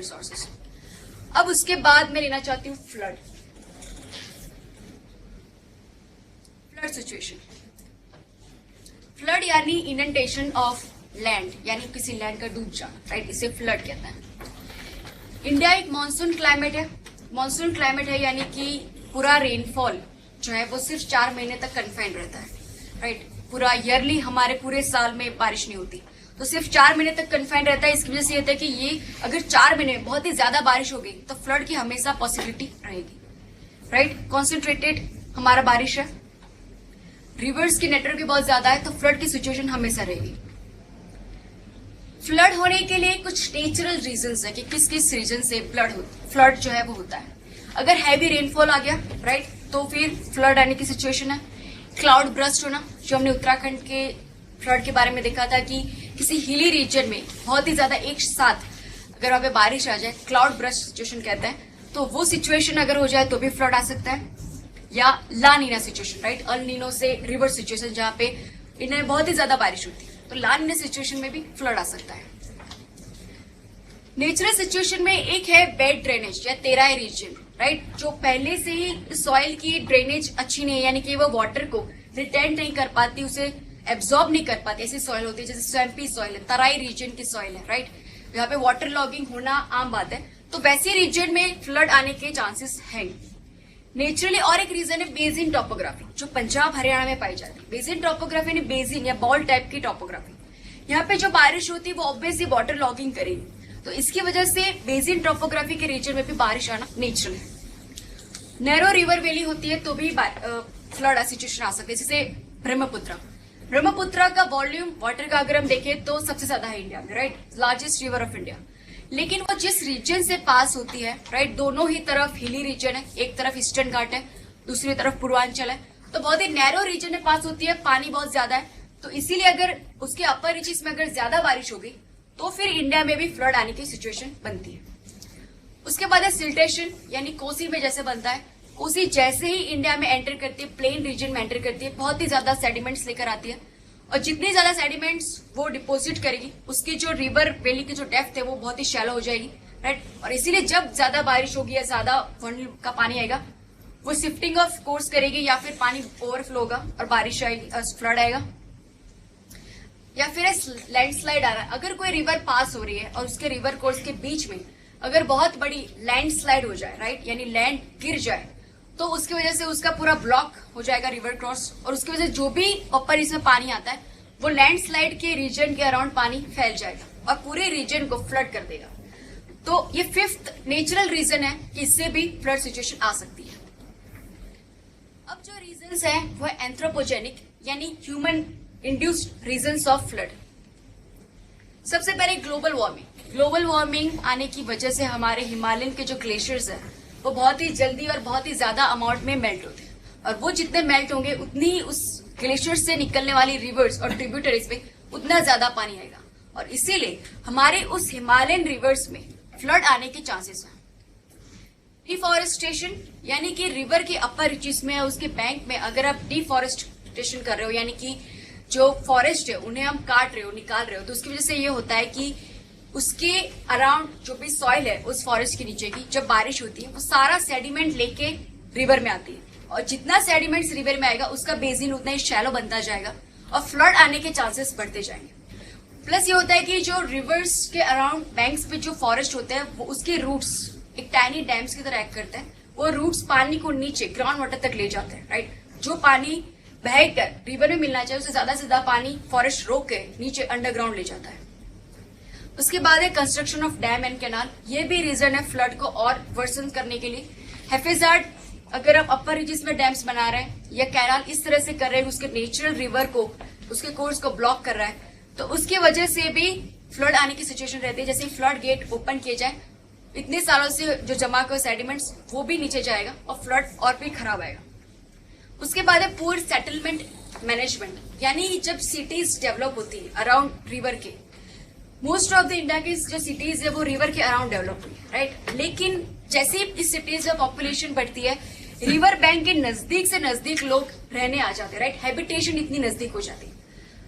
Resources. अब उसके बाद मैं लेना चाहती हूँ फ्लड सिचुएशन। फ्लड यानी इनंडेशन ऑफ लैंड, यानी किसी लैंड का डूब जाना, राइट, इसे फ्लड कहते हैं। इंडिया एक मानसून क्लाइमेट है। मानसून क्लाइमेट है यानी कि पूरा रेनफॉल जो है वो सिर्फ 4 महीने तक कन्फाइंड रहता है, राइट। पूरा ईयरली हमारे पूरे साल में बारिश नहीं होती, तो सिर्फ 4 महीने तक कन्फाइंड रहता है। इसकी वजह से ये होता है कि ये अगर 4 महीने में बहुत ही ज्यादा बारिश हो गई तो फ्लड की हमेशा पॉसिबिलिटी रहेगी, राइट। कॉन्सेंट्रेटेड हमारा बारिश है, रिवर्स की नेटवर्क भी बहुत ज्यादा है, तो फ्लड की सिचुएशन हमेशा रहेगी। फ्लड होने के लिए कुछ नेचुरल रीजंस है कि किस किस रीजन से फ्लड जो है वो होता है। अगर हैवी रेनफॉल आ गया, राइट, तो फिर फ्लड आने की सिचुएशन है। क्लाउड ब्रस्ट होना, जो हमने उत्तराखंड के फ्लड के बारे में देखा था कि किसी हिली रीजन में बहुत ही ज्यादा एक साथ अगर वहां पे बारिश आ जाए, क्लाउड ब्रस्ट सिचुएशन कहते हैं, तो वो सिचुएशन अगर हो जाए तो भी फ्लड आ सकता है। या La Nina situation, right, El Nino से रिवर्स सिचुएशन जहां पे इंडिया में बहुत ही ज्यादा बारिश होती है, तो ला नीना सिचुएशन में भी फ्लड आ सकता है। नेचुरल सिचुएशन में एक है बेड ड्रेनेज या तेराई रीजन, राइट, जो पहले से ही सॉइल की ड्रेनेज अच्छी नहीं है, यानी कि वो वाटर को रिटेन नहीं कर पाती, उसे एब्जॉर्ब नहीं कर पाती। ऐसी सॉइल होती है जैसे स्वैम्पी सॉइल है, तराई रीजन की सॉइल है, राइट, यहाँ पे वाटर लॉगिंग होना आम बात है, तो वैसे रीजन में फ्लड आने के चांसेस हैं नेचुरली। और एक रीजन है बेसिन टोपोग्राफी, जो पंजाब हरियाणा में पाई जाती है। बेसिन टोपोग्राफी यानी बेसिन या बॉल टाइप की टोपोग्राफी। यहाँ पे जो बारिश होती है वो ऑब्वियसली वाटर लॉगिंग करेगी, तो इसकी वजह से बेसिन टोपोग्राफी के रीजन में भी बारिश आना नेचुरल है। नैरो रिवर वैली होती है तो भी फ्लड सिचुएशन आ सकती है, जैसे ब्रह्मपुत्र का वॉल्यूम वाटर का अगर हम देखें तो सबसे ज्यादा है इंडिया में, right, largest river of India. लेकिन वो जिस रीजन से पास होती है, राइट, दोनों ही तरफ हिली रीजन है, एक तरफ ईस्टर्न घाट है, दूसरी तरफ पूर्वांचल है, तो बहुत ही नैरो रीजन में पास होती है, पानी बहुत ज्यादा है, तो इसीलिए अगर उसके अपर रीचेस में अगर ज्यादा बारिश होगी तो फिर इंडिया में भी फ्लड आने की सिचुएशन बनती है। उसके बाद है सिल्टेशन, यानी कोसी में जैसे बनता है, कोसी जैसे ही इंडिया में एंटर करती है, प्लेन रीजन में एंटर करती है, बहुत ही ज्यादा सेडिमेंट्स लेकर आती है, और जितनी ज्यादा सेडिमेंट्स वो डिपोजिट करेगी, उसकी जो रिवर वैली की जो डेप्थ है वो बहुत ही शैलो हो जाएगी, राइट। और इसीलिए जब ज्यादा बारिश होगी या ज्यादा वॉल्यूम का पानी आएगा, वो शिफ्टिंग ऑफ कोर्स करेगी, या फिर पानी ओवरफ्लो होगा और बारिश आएगी, फ्लड आएगा, या फिर लैंडस्लाइड आ रहा है। अगर कोई रिवर पास हो रही है और उसके रिवर कोर्स के बीच में अगर बहुत बड़ी लैंडस्लाइड हो जाए, राइट, यानी लैंड गिर जाए, तो उसकी वजह से उसका पूरा ब्लॉक हो जाएगा रिवर क्रॉस, और उसकी वजह से जो भी ऊपर इसमें पानी आता है वो लैंडस्लाइड के रीजन के अराउंड पानी फैल जाएगा और पूरे रीजन को फ्लड कर देगा। तो ये 5th नेचुरल रीजन है कि इससे भी फ्लड सिचुएशन आ सकती है। अब जो रीजंस है वो है एंथ्रोपोजेनिक, यानी human induced reasons of flood. सबसे पहले ग्लोबल वार्मिंग आने की वजह से हमारे हिमालयन के जो ग्लेशियर्स है वो बहुत ही जल्दी और बहुत ही ज्यादा अमाउंट में मेल्ट होते हैं, और वो जितने मेल्ट होंगे उतनी ही उस ग्लेशियर से निकलने वाली रिवर्स और ट्रिब्यूटरीज में उतना ज्यादा पानी आएगा, और इसीलिए हमारे उस हिमालयन रिवर्स में फ्लड आने के चांसेस हैं। डिफॉरेस्टेशन, यानी कि रिवर के अपर रीचेस में उसके बैंक में अगर आप डिफॉरेस्टेशन कर रहे हो, यानी कि जो फॉरेस्ट है उन्हें हम काट रहे हो, निकाल रहे हो, तो उसकी वजह से ये होता है कि उसके अराउंड जो भी सॉइल है उस फॉरेस्ट के नीचे की, जब बारिश होती है वो सारा सेडिमेंट लेके रिवर में आती है, और जितना सेडिमेंट्स रिवर में आएगा उसका बेसिन उतना ही शैलो बनता जाएगा और फ्लड आने के चांसेस बढ़ते जाएंगे। प्लस ये होता है कि जो रिवर्स के अराउंड बैंक्स पे जो फॉरेस्ट होते हैं वो उसके रूट्स एक टाइनी डैम्स की तरह एक्ट करते हैं, वो रूट्स पानी को नीचे ग्राउंड वाटर तक ले जाते हैं, राइट। जो पानी बहकर रिवर में मिलना चाहिए उससे ज्यादा पानी फॉरेस्ट रोक के नीचे अंडरग्राउंड ले जाता है। उसके बाद है construction of dam and canal, ये भी रीजन है फ्लड को और वर्सन करने के लिए। हैफेजार्ड, अगर आप अपर रीजन में डैम्स बना रहे हैं या कैनाल इस तरह से कर रहे हैं उसके नेचुरल रिवर को, उसके कोर्स को ब्लॉक कर रहा है, तो उसकी वजह से भी फ्लड आने की सिचुएशन रहती है। जैसे फ्लड गेट ओपन किए जाए, इतने सालों से जो जमा हुए सेडिमेंट्स वो भी नीचे जाएगा और फ्लड और भी खराब आएगा। उसके बाद है पुअर सेटलमेंट मैनेजमेंट, यानी जब सिटीज डेवलप होती है अराउंड रिवर के, मोस्ट ऑफ द इंडिया की जो सिटीज है वो रिवर के अराउंड डेवलप हुई है, राइट। लेकिन जैसे ही इस सिटीज में पॉपुलेशन बढ़ती है, रिवर बैंक के नजदीक से नजदीक लोग रहने आ जाते हैं, राइट, हैबिटेशन इतनी नजदीक हो जाती है।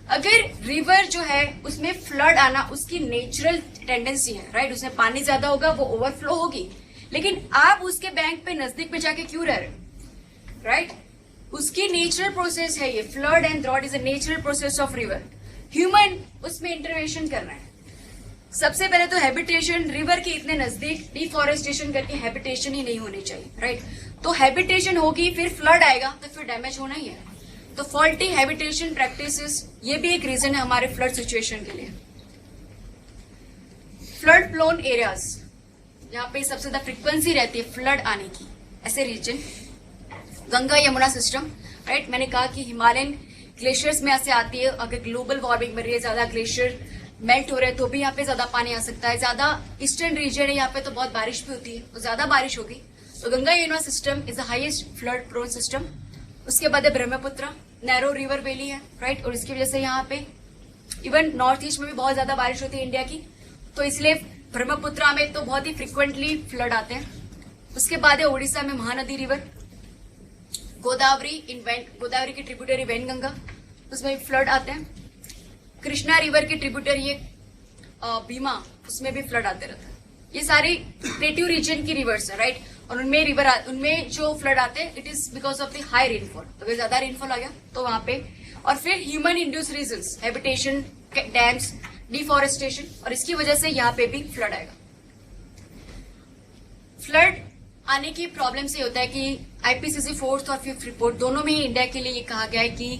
अगर रिवर जो है उसमें फ्लड आना उसकी नेचुरल टेंडेंसी है, राइट, उसमें पानी ज्यादा होगा, वो ओवरफ्लो होगी, लेकिन आप उसके बैंक पे नजदीक में जाके क्यों रह रहे, राइट? उसकी नेचुरल प्रोसेस है ये, flood and drought is a natural process of river. Human उसमें इंटरवेंशन करना है। सबसे पहले तो हैबिटेशन, रिवर के इतने नजदीक डिफॉरेस्टेशन करके हैबिटेशन ही नहीं होनी चाहिए, राइट? तो हैबिटेशन होगी, फिर फ्लड आएगा तो फिर डैमेज होना ही है। तो फॉल्टी हैबिटेशन प्रैक्टिसेस ये भी एक रीजन है हमारे फ्लड सिचुएशन के लिए। फ्लड प्लोन एरियाज, जहां पे सबसे ज्यादा फ्रीक्वेंसी रहती है फ्लड आने की, ऐसे region Ganga Yamuna system, right? मैंने कहा कि हिमालयन ग्लेशियर्स में ऐसे आती है, अगर ग्लोबल वार्मिंग बढ़ रही है, ज्यादा ग्लेशियर मेल्ट हो रहे हैं तो भी यहाँ पे ज्यादा पानी आ सकता है। ज्यादा ईस्टर्न रीजन है, यहाँ पे तो बहुत बारिश भी होती है, तो ज्यादा बारिश होगी। तो Ganga Yamuna system is the highest flood prone system. उसके बाद है ब्रह्मपुत्र, नैरो रिवर वैली है, राइट? और इसकी वजह से यहाँ पे इवन नॉर्थ ईस्ट में भी बहुत ज्यादा बारिश होती है इंडिया की, तो इसलिए ब्रह्मपुत्र में तो बहुत ही फ्रिक्वेंटली फ्लड आते हैं। उसके बाद है उड़ीसा में महानदी रिवर, गोदावरी गोदावरी की ट्रिब्यूटरी वैनगंगा, उसमें फ्लड आते हैं। कृष्णा रिवर की ट्रिब्यूटरी भीमा, उसमें भी फ्लड आते रहते हैं। ये सारी प्लेट्यू रीजन की रिवर्स है, राइट? और उनमें जो फ्लड आते हैं it is because of the high rainfall. तो अगर ज्यादा रेनफॉल आ गया तो वहां पे, और फिर human induce reasons, habitation, dams, deforestation, और इसकी वजह से यहाँ पे भी फ्लड आएगा। फ्लड आने की प्रॉब्लम से होता है कि आईपीसीसी 4th और 5th रिपोर्ट दोनों में ही इंडिया के लिए ये कहा गया है कि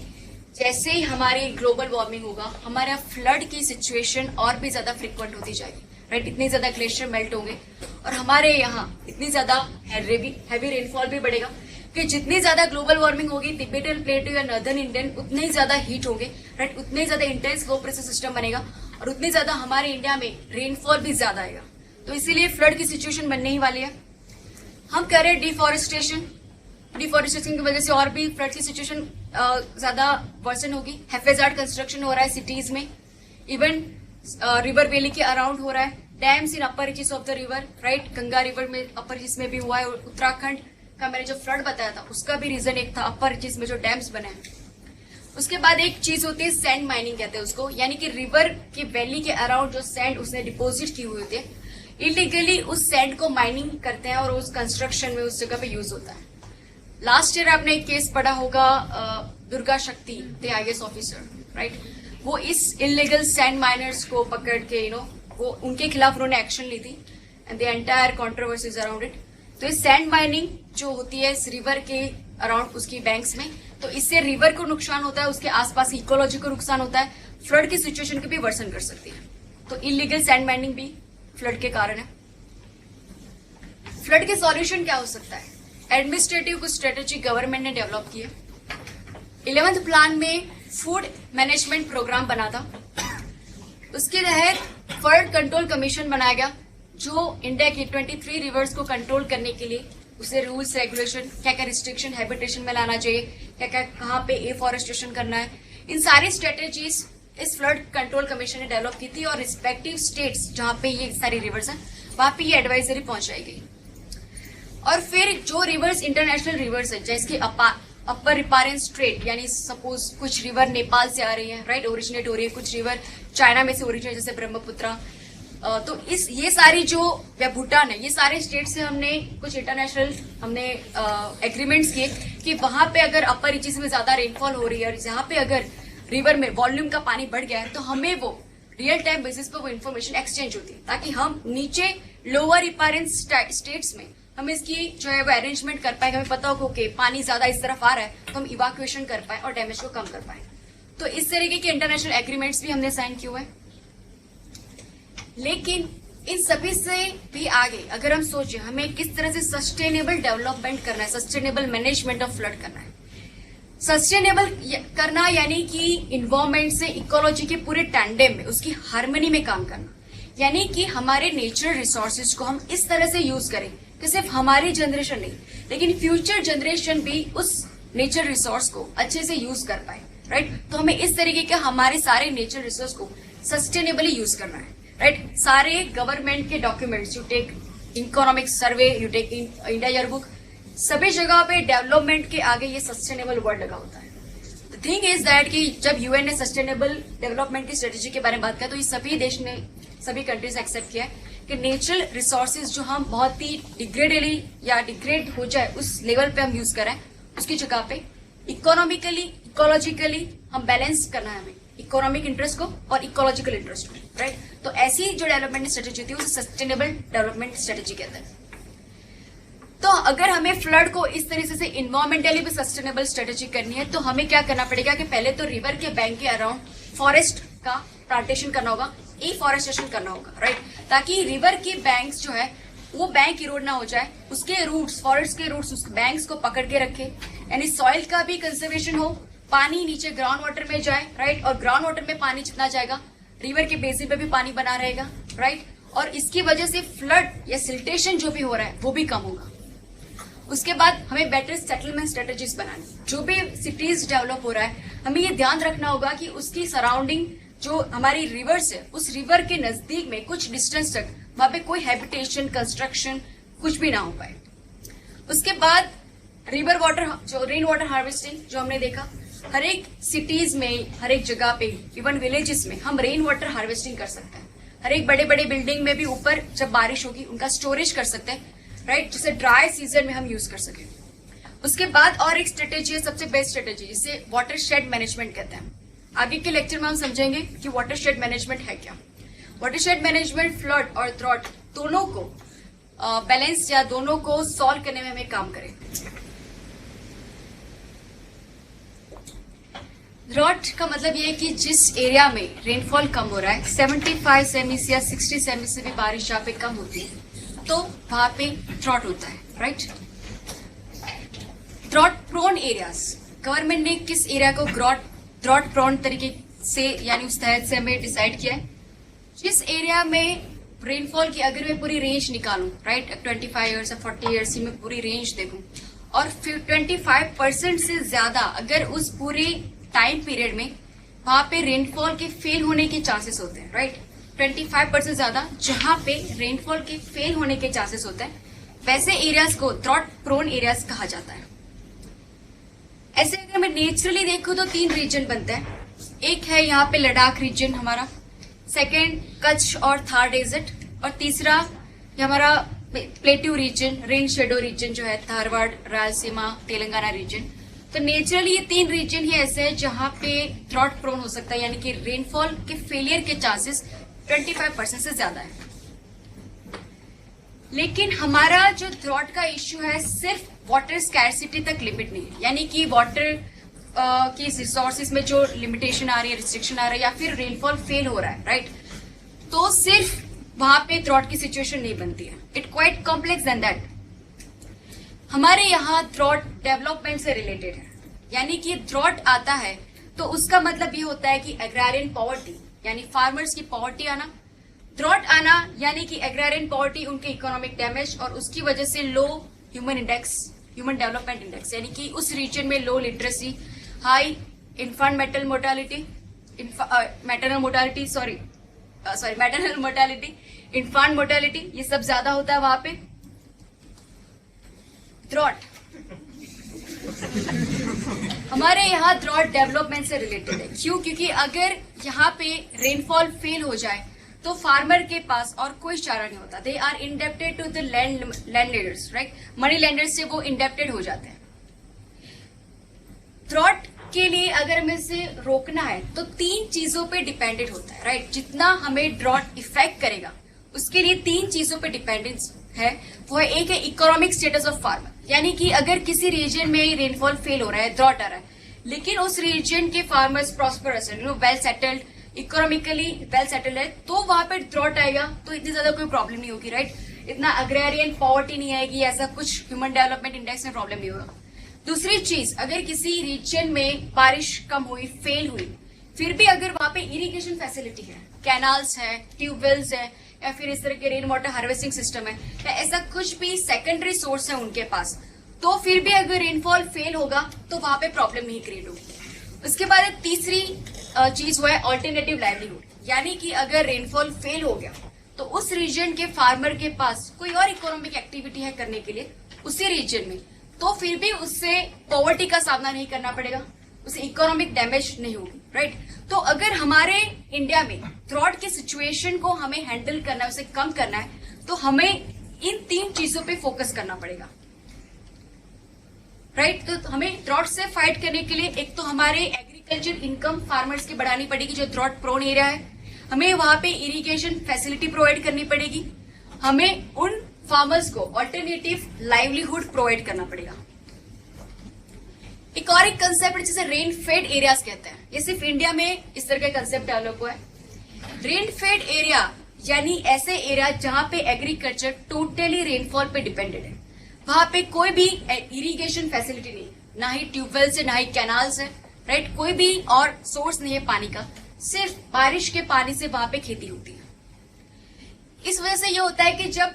जैसे ही हमारी ग्लोबल वार्मिंग होगा, हमारा फ्लड की सिचुएशन और भी ज्यादा फ्रिक्वेंट होती जाएगी, राइट? इतनी ज्यादा ग्लेशियर मेल्ट होंगे और हमारे यहाँ इतनी ज्यादा हैवी रेनफॉल भी बढ़ेगा कि जितनी ज्यादा ग्लोबल वार्मिंग होगी, तिब्बतन प्लेटू या नॉर्दर्न इंडियन उतने ही ज्यादा हीट होंगे, राइट? उतने ही ज्यादा इंटेंस लो प्रेशर सिस्टम बनेगा और उतनी ज्यादा हमारे इंडिया में रेनफॉल भी ज्यादा आएगा। तो इसीलिए फ्लड की सिचुएशन बनने ही वाली है। हम कह रहे हैं डिफॉरेस्टेशन की वजह से और भी फ्लड की सिचुएशन ज्यादा वर्सन होगी। हैफेजार्ड कंस्ट्रक्शन हो रहा है सिटीज में, इवन रिवर वैली के अराउंड हो रहा है। Dams in upper reaches of the river, right? Ganga river में अपर रीचेस में भी हुआ है। उत्तराखंड का मैंने जो फ्लड बताया था उसका भी रीजन एक था अपर रीचेस में जो डैम्स बने हैं। उसके बाद एक चीज होती है सैंड माइनिंग कहते हैं उसको, यानी कि रिवर के वैली के अराउंड जो सैंड उसने डिपोजिट की हुई होती है, इलीगली उस सैंड को माइनिंग करते हैं और उस कंस्ट्रक्शन में उस जगह पे यूज होता है। लास्ट ईयर आपने एक केस पढ़ा होगा, दुर्गा शक्ति थे आईएएस ऑफिसर, राइट? वो इस इलीगल सैंड माइनर्स को पकड़ के वो उनके खिलाफ उन्होंने एक्शन ली थी and the entire controversies around it. तो इस सैंड माइनिंग जो होती है इस रिवर के अराउंड उसकी बैंक्स में, तो इससे रिवर को नुकसान होता है, उसके आसपास इकोलॉजी को नुकसान होता है, फ्लड की सिचुएशन को भी वर्सन कर सकती है। तो इलीगल सैंड माइनिंग भी फ्लड के कारण है। फ्लड के सॉल्यूशन क्या हो सकता है? एडमिनिस्ट्रेटिव कुछ स्ट्रेटेजी गवर्नमेंट ने डेवलप की है। 11th प्लान में फूड मैनेजमेंट प्रोग्राम बना था, उसके तहत फ्लड कंट्रोल कमीशन बनाया गया जो इंडिया की 23 रिवर्स को कंट्रोल करने के लिए उसे रूल्स रेगुलेशन, क्या क्या रिस्ट्रिक्शन हैबिटेशन में लाना चाहिए, क्या क्या कहाँ पे एफॉरेस्टेशन करना है, इन सारी स्ट्रेटेजीज इस फ्लड कंट्रोल कमीशन ने डेवलप की थी और रिस्पेक्टिव स्टेट्स जहां पे ये सारी रिवर्स हैं वहां पे ये एडवाइजरी पहुंचाई गई। और फिर जो रिवर्स इंटरनेशनल रिवर्स है, जैसे अपर रिपारेंस स्ट्रेट, यानी सपोज कुछ रिवर नेपाल से आ रही है, राइट, ओरिजिनेट हो रही है, कुछ रिवर चाइना में से ओरिजिनेट जैसे ब्रह्मपुत्र, तो ये सारी जो या भूटान है, ये सारे स्टेट से हमने कुछ इंटरनेशनल एग्रीमेंट्स किए कि वहां पे अगर अपर रीचेस में ज्यादा रेनफॉल हो रही है और जहां पे अगर रिवर में वॉल्यूम का पानी बढ़ गया है तो हमें वो रियल टाइम बेसिस पे वो इन्फॉर्मेशन एक्सचेंज होती है, ताकि हम नीचे लोअर रिपारेंस स्टेट्स में हम इसकी जो है वो अरेंजमेंट कर पाए, हमें पता हो कि पानी ज्यादा इस तरफ आ रहा है तो हम इवाक्यूएशन कर पाए और डैमेज को कम कर पाए। तो इस तरीके के इंटरनेशनल एग्रीमेंट्स भी हमने साइन किए हुए हैं। लेकिन इन सभी से भी आगे अगर हम सोचें हमें किस तरह से सस्टेनेबल डेवलपमेंट करना है, सस्टेनेबल मैनेजमेंट ऑफ फ्लड करना है। सस्टेनेबल करना यानी कि इन्वायरमेंट से इकोलॉजी के पूरे टैंडेम में, उसकी हार्मनी में काम करना, यानी कि हमारे नेचुरल रिसोर्सेज को हम इस तरह से यूज करें कि सिर्फ हमारी जनरेशन नहीं लेकिन फ्यूचर जनरेशन भी उस नेचर रिसोर्स को अच्छे से यूज कर पाए, राइट? तो हमें इस तरीके के हमारे सारे नेचर रिसोर्स को सस्टेनेबली यूज करना है, राइट? सारे गवर्नमेंट के documents, you take economic survey, you take India year book, सभी जगह पे डेवलपमेंट के आगे ये सस्टेनेबल वर्ड लगा होता है। थिंग इज दैट कि जब यूएन ने सस्टेनेबल डेवलपमेंट की स्ट्रेटेजी के बारे में बात किया तो ये सभी देश ने, सभी कंट्रीज एक्सेप्ट किया है कि नेचुरल रिसोर्सेज जो हम बहुत ही डिग्रेडेडली या डिग्रेड हो जाए उस लेवल पे हम यूज करें, उसकी जगह पे इकोनॉमिकली, इकोलॉजिकली हम बैलेंस करना है हमें, इकोनॉमिक इंटरेस्ट को और इकोलॉजिकल इंटरेस्ट को, राइट। तो ऐसी जो डेवलपमेंट स्ट्रेटेजी थी उसे सस्टेनेबल डेवलपमेंट स्ट्रेटेजी कहते हैं। तो अगर हमें फ्लड को इस तरीके से इन्वायरमेंटली भी सस्टेनेबल स्ट्रेटेजी करनी है तो हमें क्या करना पड़ेगा कि पहले तो रिवर के बैंक के अराउंड फॉरेस्ट का प्लांटेशन करना होगा, एफॉरेस्टेशन करना होगा, राइट, ताकि रिवर के बैंक्स जो है वो बैंक इरोड ना हो जाए, उसके रूट्स, फॉरेस्ट के रूट्स उस बैंक्स को पकड़ के रखे, यानी सॉइल का भी कंजर्वेशन हो, पानी नीचे ग्राउंड वाटर में जाए, राइट, और ग्राउंड वाटर में पानी जितना जाएगा रिवर के बेसिन पे भी पानी बना रहेगा, राइट, और इसकी वजह से फ्लड या सिल्टेशन जो भी हो रहा है वो भी कम होगा। उसके बाद हमें बेटर सेटलमेंट स्ट्रेटेजीज बनानी, जो भी सिटीज डेवलप हो रहा है हमें ये ध्यान रखना होगा कि उसकी सराउंडिंग जो हमारी रिवर्स है उस रिवर के नजदीक में कुछ डिस्टेंस तक वहां पे कोई हैबिटेशन, कंस्ट्रक्शन कुछ भी ना हो पाए। उसके बाद रिवर वाटर, जो रेन वाटर हार्वेस्टिंग जो हमने देखा, हर एक सिटीज में, हर एक जगह पे, इवन विलेजेस में हम रेन वाटर हार्वेस्टिंग कर सकते हैं। हर एक बड़े बड़े बिल्डिंग में भी ऊपर जब बारिश होगी उनका स्टोरेज कर सकते हैं, राइट, जिसे ड्राई सीजन में हम यूज कर सके। उसके बाद और एक स्ट्रेटेजी है, सबसे बेस्ट स्ट्रेटेजी, जिसे वाटर शेड मैनेजमेंट कहते हैं। आगे के लेक्चर में हम समझेंगे कि वाटर शेड मैनेजमेंट है क्या। वाटर शेड मैनेजमेंट फ्लड और ड्रॉट दोनों को बैलेंस या दोनों को सॉल्व करने में हमें काम करे। ड्रॉट का मतलब ये है कि जिस एरिया में रेनफॉल कम हो रहा है, 75 सेमी या 60 सेमी से भी बारिश जहाँ पे कम होती है तो वहां पे ड्रॉट होता है, right. Drought prone areas, government ने किस एरिया को ड्रॉट प्रोन तरीके से यानी उस तहत से हमें डिसाइड किया है, जिस एरिया में रेनफॉल की अगर मैं पूरी रेंज निकालूं, राइट, 25 ईयर्स या 40 ईयर्स की मैं पूरी रेंज देखूं और फिर 25% से ज्यादा अगर उस पूरे टाइम पीरियड में वहां पे रेनफॉल के फेल होने के चांसेस होते हैं, राइट, 25% ज्यादा जहां पे रेनफॉल के फेल होने के चांसेस होते हैं, वैसे एरियाज को ड्रॉट प्रोन एरियाज कहा जाता है। ऐसे अगर मैं नेचुरली देखूं तो 3 रीजन बनते हैं। एक है यहाँ पे लद्दाख रीजन हमारा, सेकेंड कच्छ और थार डेजर्ट, और तीसरा हमारा plateau region, rain shadow reason जो है धारवाड़, रायलसीमा, तेलंगाना रीजन। तो नेचुरली ये 3 रीजन ही ऐसे हैं जहां पे ड्रॉट प्रोन हो सकता है, यानी कि रेनफॉल के फेलियर के चांसेस 25% से ज्यादा है। लेकिन हमारा जो ड्रॉट का इश्यू है सिर्फ वाटर स्कैरसिटी तक लिमिट नहीं है, यानी कि वाटर की रिसोर्सेज में जो लिमिटेशन आ रही है, रिस्ट्रिक्शन आ रहा है, या फिर रेनफॉल फेल हो रहा है, राइट, तो सिर्फ वहां पे ड्रॉट की सिचुएशन नहीं बनती है। It quite complex then that. हमारे यहाँ ड्रॉट डेवलपमेंट से रिलेटेड है, यानी कि ड्रॉट आता है तो उसका मतलब ये होता है कि एग्रारियन पॉवर्टी, यानी फार्मर्स की पॉवर्टी आना, ड्रॉट आना यानी कि एग्रारियन पॉवर्टी, उनके इकोनॉमिक डैमेज और उसकी वजह से low human index, human development index, यानी कि उस रीजन में low literacy, high infant maternal mortality, infant mortality, ये सब ज्यादा होता है वहां पे। ड्रॉट हमारे यहाँ ड्रॉट डेवलपमेंट से रिलेटेड है। क्यों? क्योंकि अगर यहाँ पे रेनफॉल फेल हो जाए तो फार्मर के पास और कोई चारा नहीं होता। They are indebted to the landlords, right, money lenders से वो इंडेप्टेड हो जाते हैं। ड्रॉट के लिए अगर हमें इसे रोकना है तो 3 चीजों पे डिपेंडेंट होता है, राइट। जितना हमें ड्रॉट इफेक्ट करेगा उसके लिए 3 चीजों पे डिपेंडेंस है। वो है, एक है इकोनॉमिक स्टेटस ऑफ फार्मर, यानी कि अगर किसी रीजन में रेनफॉल फेल हो रहा है, ड्रॉट आ रहा है, लेकिन उस रीजन के फार्मर्स प्रॉस्परस है, well settled, economically well settled है, तो वहां पे ड्रॉट आएगा तो इतनी ज्यादा कोई प्रॉब्लम नहीं होगी, राइट। इतना अग्रेरियन पॉवर्टी नहीं आएगी, ऐसा कुछ ह्यूमन डेवलपमेंट इंडेक्स में प्रॉब्लम नहीं होगा। दूसरी चीज, अगर किसी रीजन में बारिश कम हुई, फेल हुई, फिर भी अगर वहां पे इरिगेशन फैसिलिटी है, कैनाल्स है, ट्यूबवेल्स है, या फिर इस तरह के रेन वाटर हार्वेस्टिंग सिस्टम है, या ऐसा कुछ भी सेकेंडरी सोर्स है उनके पास, तो फिर भी अगर रेनफॉल फेल होगा तो वहां पे प्रॉब्लम नहीं क्रिएट होगी। उसके बाद तीसरी चीज वो है ऑल्टरनेटिव लाइवलीहुड, यानी कि अगर रेनफॉल फेल हो गया तो उस रीजन के फार्मर के पास कोई और इकोनॉमिक एक्टिविटी है करने के लिए उसी रीजन में, तो फिर भी उससे पॉवर्टी का सामना नहीं करना पड़ेगा, उसे इकोनॉमिक डैमेज नहीं होगी, राइट। तो अगर हमारे इंडिया में ड्रॉट की सिचुएशन को हमें हैंडल करना है, उसे कम करना है, तो हमें इन 3 चीजों पे फोकस करना पड़ेगा, राइट। तो हमें ड्रॉट से फाइट करने के लिए एक तो हमारे एग्रीकल्चर इनकम फार्मर्स की बढ़ानी पड़ेगी, जो ड्रॉट प्रोन एरिया है। हमें वहां पे इरिगेशन फैसिलिटी प्रोवाइड करनी पड़ेगी। हमें उन फार्मर्स को ऑल्टरनेटिव लाइवलीहुड प्रोवाइड करना पड़ेगा। एक और एक कंसेप्ट जिसे रेन फेड एरियाज कहते हैं, ये सिर्फ इंडिया में इस तरह का कंसेप्ट डेवलप हुआ है। रेन फेड एरिया यानी ऐसे एरिया जहां पे एग्रीकल्चर टोटली रेनफॉल पे डिपेंडेड है, वहां पे कोई भी इरिगेशन फैसिलिटी नहीं, ना ही ट्यूबवेल है, ना ही कैनाल्स है, राइट। कोई भी और सोर्स नहीं है पानी का, सिर्फ बारिश के पानी से वहां पे खेती होती है। इस वजह से ये होता है कि जब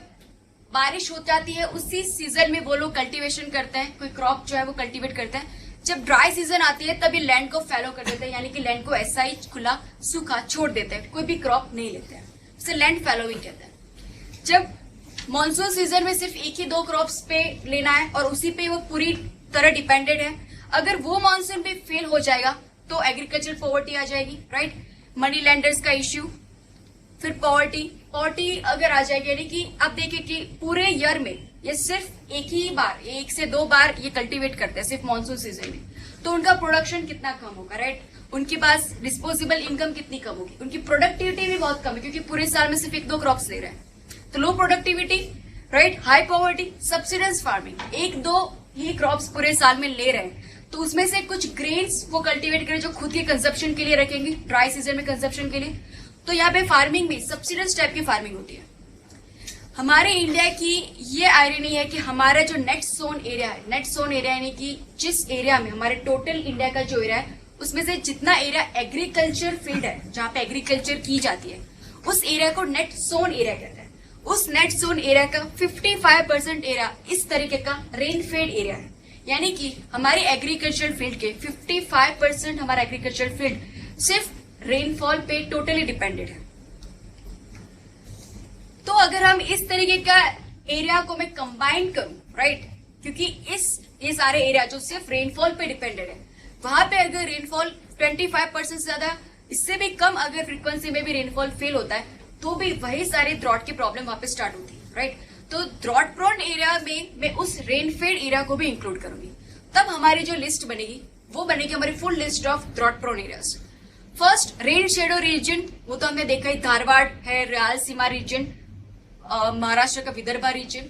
बारिश हो जाती है उसी सीजन में वो लोग कल्टीवेशन करते हैं, कोई क्रॉप जो है वो कल्टीवेट करते हैं। जब ड्राई सीजन आती है तभी लैंड को फैलो कर देते हैं, यानी कि लैंड को ऐसा ही खुला सूखा छोड़ देते हैं, कोई भी क्रॉप नहीं लेते हैं, इसे लैंड फैलोइंग कहते हैं। जब मॉनसून सीजन में सिर्फ 1 ही 2 क्रॉप्स पे लेना है और उसी पे वो पूरी तरह डिपेंडेड है, अगर वो मॉनसून पे फेल हो जाएगा तो एग्रीकल्चर पॉवर्टी आ जाएगी, राइट। मनी लैंडर्स का इश्यू, फिर पॉवर्टी अगर आ जाएगी, यानी कि आप देखिए कि पूरे ईयर में ये सिर्फ 1 से 2 बार ये कल्टीवेट करते हैं सिर्फ मॉनसून सीजन में, तो उनका प्रोडक्शन कितना कम होगा, राइट। उनके पास डिस्पोजेबल इनकम कितनी कम होगी, उनकी प्रोडक्टिविटी भी बहुत कम है क्योंकि पूरे साल में सिर्फ 1-2 क्रॉप्स ले रहे हैं। तो लो productivity, right, high poverty, subsidence farming, 1-2 ही क्रॉप्स पूरे साल में ले रहे हैं, तो उसमें से कुछ ग्रेन्स वो कल्टीवेट करें जो खुद के कंजप्शन के लिए रखेंगे ड्राई सीजन में कंजप्शन के लिए। तो यहाँ पे फार्मिंग में सब्सिडेंस टाइप की फार्मिंग होती है। हमारे इंडिया की ये आयरनी है कि हमारा जो नेट सोन एरिया है, नेट सोन एरिया यानी कि जिस एरिया में हमारे टोटल इंडिया का जो एरिया है उसमें से जितना एरिया एग्रीकल्चर फील्ड है, जहां पे एग्रीकल्चर की जाती है, उस एरिया को नेट सोन एरिया कहते हैं। उस नेट सोन एरिया का 55% एरिया इस तरीके का रेन फेड एरिया है, यानी कि हमारे एग्रीकल्चर फील्ड के 55% हमारा एग्रीकल्चर फील्ड सिर्फ रेनफॉल पे टोटली डिपेंडेड है। तो अगर हम इस तरीके का एरिया को मैं कंबाइन करूं, राइट, क्योंकि ये सारे एरिया जो सिर्फ रेनफॉल पे डिपेंडेड है, वहां पे अगर रेनफॉल 25% से ज्यादा, इससे भी कम अगर फ्रीक्वेंसी में भी रेनफॉल फेल होता है तो भी वही सारे ड्रॉट की प्रॉब्लम वहां पे स्टार्ट होती है, राइट। तो ड्रॉट प्रोन एरिया में मैं उस रेन फेड एरिया को भी इंक्लूड करूंगी, तब हमारी जो लिस्ट बनेगी वो बनेगी हमारी full list of drought prone areas. First rain shadow region, वो तो हमने देखा ही, धारवाड़ है, रायलसीमा रीजन, महाराष्ट्र का विदर्भा रीजन,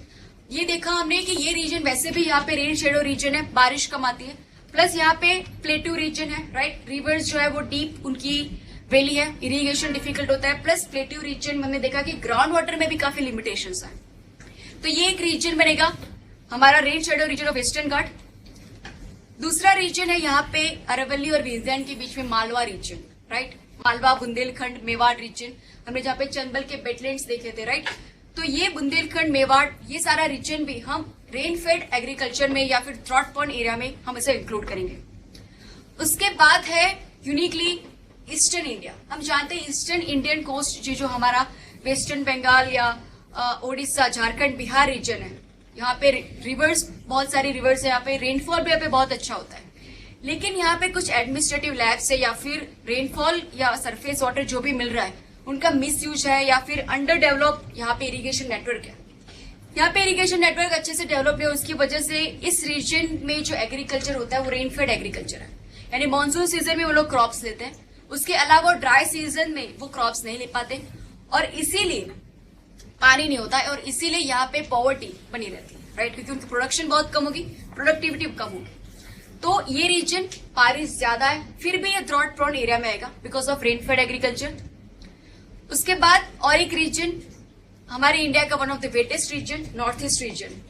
ये देखा हमने कि ये रीजन वैसे भी यहाँ पे रेन शेडो रीजन है, बारिश कम आती है, प्लस यहाँ पे प्लेटू रीजन है, राइट। रिवर्स जो है वो डीप उनकी वैली है, इरिगेशन डिफिकल्ट होता है, प्लस प्लेटू रीजन में हमने देखा कि ग्राउंड वाटर में भी काफी लिमिटेशंस है। तो ये एक रीजन बनेगा हमारा rain shadow region of western Ghat. दूसरा रीजन है यहाँ पे अरवली और विंध्याचल के बीच में Malwa region, right, Malwa, Bundelkhand, Mewar region, हमने जहाँ पे चंबल के वेटलैंड्स देखे थे, राइट। तो ये बुंदेलखंड, मेवाड़, ये सारा रीजन भी हम रेन फेड एग्रीकल्चर में या फिर ड्रॉट प्रोन एरिया में हम इसे इंक्लूड करेंगे। उसके बाद है यूनिकली ईस्टर्न इंडिया। हम जानते हैं ईस्टर्न इंडियन कोस्ट जो हमारा वेस्टर्न बंगाल या ओडिशा, झारखंड, बिहार रीजन है, यहाँ पे रिवर्स, बहुत सारी रिवर्स है, यहाँ पे रेनफॉल भी यहाँ पे बहुत अच्छा होता है, लेकिन यहाँ पे कुछ एडमिनिस्ट्रेटिव लैब्स है या फिर रेनफॉल या सरफेस वाटर जो भी मिल रहा है उनका मिसयूज है या फिर अंडर डेवलप यहाँ पे इरिगेशन नेटवर्क है। यहाँ पे इरिगेशन नेटवर्क अच्छे से डेवलप नहीं है, उसकी वजह से इस रीजन में जो एग्रीकल्चर होता है वो रेन फेड एग्रीकल्चर है, यानी मानसून सीजन में वो लोग क्रॉप्स लेते हैं, उसके अलावा ड्राई सीजन में वो क्रॉप्स नहीं ले पाते और इसीलिए पानी नहीं होता है और इसीलिए यहाँ पे पॉवर्टी बनी रहती है, राइट, क्योंकि उनकी प्रोडक्शन बहुत कम होगी, प्रोडक्टिविटी कम होगी। तो ये रीजन बारिश ज्यादा है, फिर भी ये ड्रॉट प्रोन एरिया में आएगा because of rain fed agriculture. उसके बाद और एक रीजन हमारे इंडिया का one of the wettest region, north east region.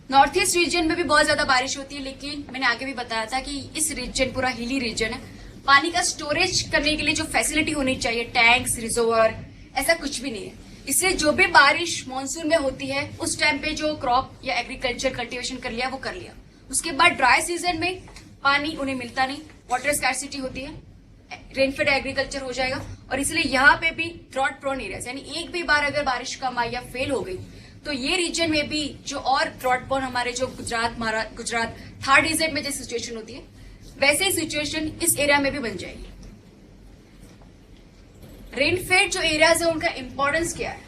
North east region में भी बहुत ज्यादा बारिश होती है, लेकिन मैंने आगे भी बताया था कि इस रीजन पूरा हिली रीजन है, पानी का स्टोरेज करने के लिए जो फैसिलिटी होनी चाहिए, टैंक्स, रिजर्वर, ऐसा कुछ भी नहीं है। इससे जो भी बारिश मानसून में होती है उस टाइम पे जो क्रॉप या एग्रीकल्चर कल्टीवेशन कर लिया वो कर लिया, उसके बाद ड्राई सीजन में पानी उन्हें मिलता नहीं, वाटर स्कैर्सिटी होती है, रेनफेड एग्रीकल्चर हो जाएगा और इसलिए यहाँ पे भी ड्रॉट प्रोन एरियाज, यानी एक भी बार अगर बारिश कम आई या फेल हो गई तो ये रीजन में भी जो और ड्रॉट प्रोन हमारे जो गुजरात थर्ड इजेड में जो सिचुएशन होती है वैसे ही सिचुएशन इस एरिया में भी बन जाएगी। रेनफेड जो एरियाज है उनका इंपॉर्टेंस क्या है?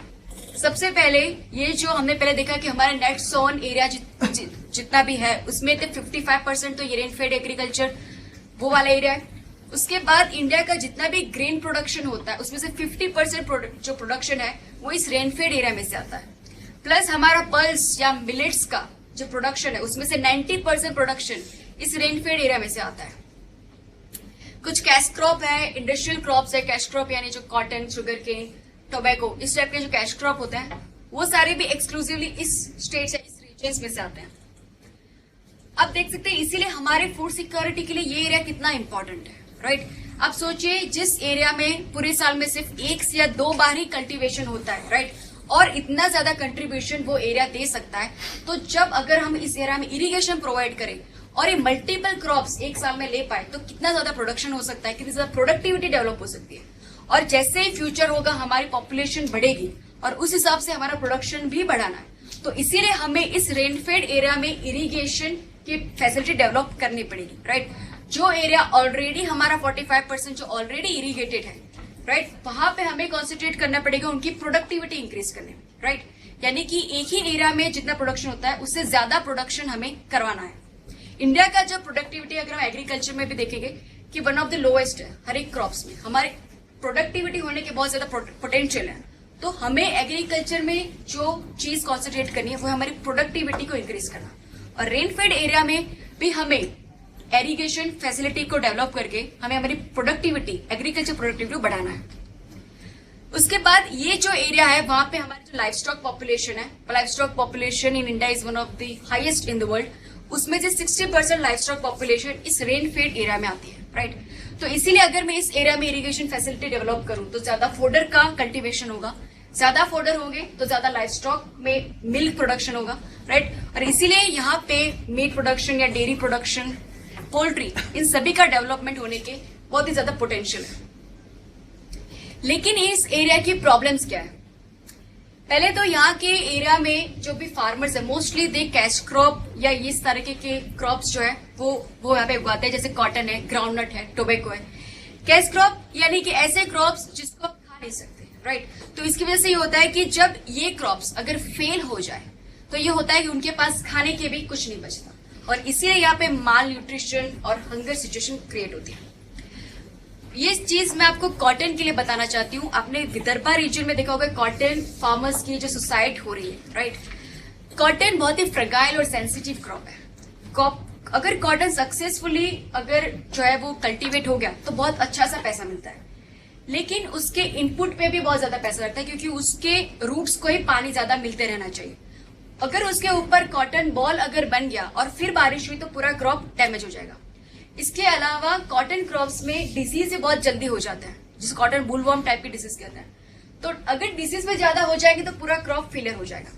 सबसे पहले ये जो हमने पहले देखा कि हमारे नेट सोन एरिया जितना भी है उसमें 55% तो ये रेनफेड एग्रीकल्चर वो वाला एरिया है। उसके बाद इंडिया का जितना भी ग्रेन प्रोडक्शन होता है उसमें से 50% जो प्रोडक्शन है वो इस रेनफेड एरिया में से आता है। प्लस हमारा पल्स या मिलेट्स का जो प्रोडक्शन है उसमें से 90% प्रोडक्शन इस रेनफेड एरिया में से आता है। कुछ कैश क्रॉप है, इंडस्ट्रियल क्रॉप्स है, कैश क्रॉप यानी जो कॉटन, शुगर केन, टोबैको, इस टाइप के जो कैश क्रॉप होते हैं वो सारे भी एक्सक्लूसिवली इस स्टेट या इस रीजन में से आते हैं। अब देख सकते हैं इसीलिए हमारे फूड सिक्योरिटी के लिए ये एरिया कितना इंपॉर्टेंट है, राइट? अब सोचिए जिस एरिया में पूरे साल में सिर्फ 1 या 2 बार ही कल्टीवेशन होता है, राइट? और इतना ज्यादा कंट्रीब्यूशन वो एरिया दे सकता है, तो जब अगर हम इस एरिया में इरिगेशन प्रोवाइड करें और ये मल्टीपल क्रॉप्स एक साल में ले पाए तो कितना ज्यादा प्रोडक्शन हो सकता है, कितनी ज्यादा प्रोडक्टिविटी डेवलप हो सकती है। और जैसे ही फ्यूचर होगा हमारी पॉपुलेशन बढ़ेगी और उस हिसाब से हमारा प्रोडक्शन भी बढ़ाना है, तो इसीलिए हमें इस रेनफेड एरिया में इरिगेशन की फैसिलिटी डेवलप करनी पड़ेगी, राइट? जो एरिया ऑलरेडी हमारा 45% जो ऑलरेडी इरिगेटेड है, राइट, वहां पे हमें कॉन्सेंट्रेट करना पड़ेगा उनकी प्रोडक्टिविटी इंक्रीज करने में, राइट? यानी कि एक ही एरिया में जितना प्रोडक्शन होता है उससे ज्यादा प्रोडक्शन हमें करवाना है। इंडिया का जो प्रोडक्टिविटी अगर हम एग्रीकल्चर में भी देखेंगे कि वन ऑफ द लोएस्ट है हर एक क्रॉप्स में, हमारे प्रोडक्टिविटी होने के बहुत ज्यादा पोटेंशियल है। तो हमें एग्रीकल्चर में जो चीज कॉन्सेंट्रेट करनी है वो हमारी प्रोडक्टिविटी को इंक्रीज करना, और रेनफेड एरिया में भी हमें एरीगेशन फैसिलिटी को डेवलप करके हमें हमारी प्रोडक्टिविटी, एग्रीकल्चर प्रोडक्टिविटी बढ़ाना है। उसके बाद ये जो एरिया है वहां पे हमारी जो लाइफ स्टॉक पॉपुलेशन है, life stock population in India is one of the highest in the world, उसमें से 60% लाइफ स्टॉक पॉपुलेशन इस रेनफेड एरिया में आती है, राइट? तो इसीलिए अगर मैं इस एरिया में इरिगेशन फैसिलिटी डेवलप करूं तो ज्यादा फोडर का कल्टीवेशन होगा, ज्यादा फोडर होंगे तो ज्यादा लाइफ स्टॉक में मिल्क प्रोडक्शन होगा, राइट? और इसीलिए यहाँ पे मीट प्रोडक्शन या डेयरी प्रोडक्शन, पोल्ट्री, इन सभी का डेवलपमेंट होने के बहुत ही ज्यादा पोटेंशियल है। लेकिन इस एरिया की प्रॉब्लम्स क्या है? पहले तो यहाँ के एरिया में जो भी फार्मर्स है मोस्टली दे कैश क्रॉप या इस तरीके के क्रॉप्स जो है वो यहाँ पे उगाते हैं, जैसे कॉटन है, ग्राउंडनट है, टोबैको है। कैश क्रॉप यानी कि ऐसे क्रॉप्स जिसको आप खा नहीं सकते, राइट? तो इसकी वजह से ये होता है कि जब ये क्रॉप्स अगर फेल हो जाए तो ये होता है कि उनके पास खाने के भी कुछ नहीं बचता, और इसीलिए यहाँ पे माल न्यूट्रिशन और हंगर सिचुएशन क्रिएट होती है। ये चीज मैं आपको कॉटन के लिए बताना चाहती हूँ। आपने विदर्भा रीजन में देखा होगा कॉटन फार्मर्स की जो सुसाइड हो रही है, राइट? कॉटन बहुत ही फ्रेगाइल और सेंसिटिव क्रॉप है। अगर कॉटन सक्सेसफुली अगर जो है वो कल्टीवेट हो गया तो बहुत अच्छा सा पैसा मिलता है, लेकिन उसके इनपुट पे भी बहुत ज्यादा पैसा लगता है क्योंकि उसके रूट्स को ही पानी ज्यादा मिलते रहना चाहिए। अगर उसके ऊपर कॉटन बॉल अगर बन गया और फिर बारिश हुई तो पूरा क्रॉप डैमेज हो जाएगा। इसके अलावा कॉटन क्रॉप्स में डिसीज बहुत जल्दी हो जाता है, जिसे कॉटन बुलवर्म टाइप की डिसीज कहते हैं। तो अगर डिसीज में ज्यादा हो जाएगी तो पूरा क्रॉप फेलियर हो जाएगा।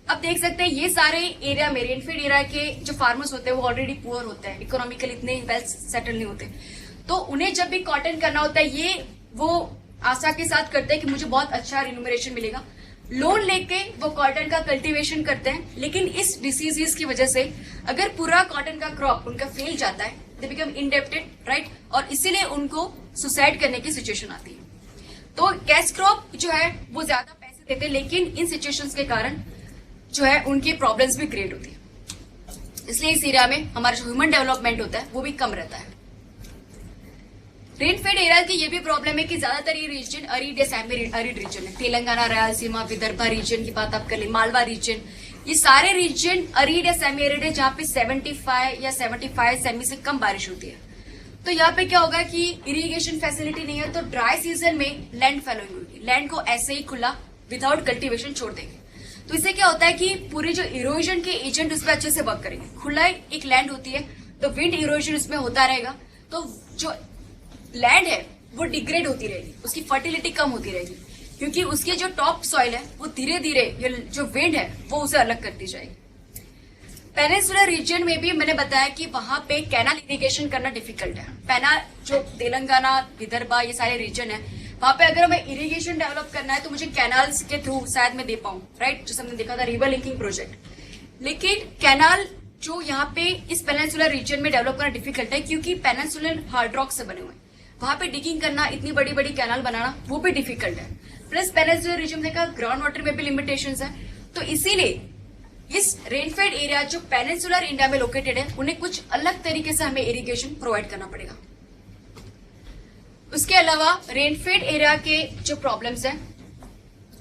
अब देख सकते हैं ये सारे एरिया में, रेनफेड एरिया के जो फार्मर्स होते हैं वो ऑलरेडी पुअर होते हैं, इकोनॉमिकली इतने वेल सेटल नहीं होते, तो उन्हें जब भी कॉटन करना होता है ये वो आशा के साथ करते हैं कि मुझे बहुत अच्छा रिन्यूमरेशन मिलेगा, लोन लेके वो कॉटन का कल्टीवेशन करते हैं। लेकिन इस डिसीजेस की वजह से अगर पूरा कॉटन का क्रॉप उनका फेल जाता है, दे बिकम इंडेप्टेड, राइट? और इसीलिए उनको सुसाइड करने की सिचुएशन आती है। तो कैश क्रॉप जो है वो ज्यादा पैसे देते हैं, लेकिन इन सिचुएशंस के कारण जो है उनकी प्रॉब्लम्स भी क्रिएट होती है। इसलिए इस एरिया में हमारा जो ह्यूमन डेवलपमेंट होता है वो भी कम रहता है। रेनफेड एरिया की ये भी प्रॉब्लम है कि ज्यादातर ये रीजन अरिड या सेमी अरिड रीजन है। तेलंगाना, रायलसीमा, विदर्भा रीजन की बात आप कर ले, मालवा रीजन, ये सारे रीजन अरिड या सेमी अरिड है जहाँ पे 75 या 75 सेमी से कम बारिश होती है। तो यहाँ पे क्या होगा कि इरिगेशन फैसिलिटी नहीं है तो ड्राई सीजन में लैंड फैलोइंग होगी, लैंड को ऐसे ही खुला विदाउट कल्टीवेशन छोड़ देंगे। तो इससे क्या होता है कि पूरे जो इरोजन के एजेंट उस पर अच्छे से वर्क करेंगे। खुला एक लैंड होती है तो विंड इरोजन उसमें होता रहेगा, तो जो लैंड है वो डिग्रेड होती रहेगी, उसकी फर्टिलिटी कम होती रहेगी, क्योंकि उसके जो टॉप सॉइल है वो धीरे धीरे जो विंड है वो उसे अलग करती जाएगी। पेनिनसुलर रीजन में भी मैंने बताया कि वहां पे कैनाल इरिगेशन करना डिफिकल्ट है। जो तेलंगाना, विदर्भा, ये सारे रीजन है, वहां पे अगर हमें इरिगेशन डेवलप करना है तो मुझे कैनाल्स के थ्रू शायद मैं दे पाऊं, राइट? जैसे हमने देखा था रिवर लिंकिंग प्रोजेक्ट। लेकिन कैनाल जो यहाँ पे इस पेनिनसुलर रीजन में डेवलप करना डिफिकल्ट है, क्योंकि पेनिनसुलर हार्ड रॉक से बने हुए हैं। वहां पे डिगिंग करना, इतनी बड़ी बड़ी कैनाल बनाना वो भी डिफिकल्ट है। प्लस पेनिनसुलर रीजन में ग्राउंड वाटर में भी लिमिटेशंस है। तो इसीलिए इस रेनफेड एरिया जो पेनिनसुलर इंडिया में लोकेटेड है, उन्हें कुछ अलग तरीके से हमें इरिगेशन प्रोवाइड करना पड़ेगा। उसके अलावा रेनफेड एरिया के जो प्रॉब्लम्स हैं,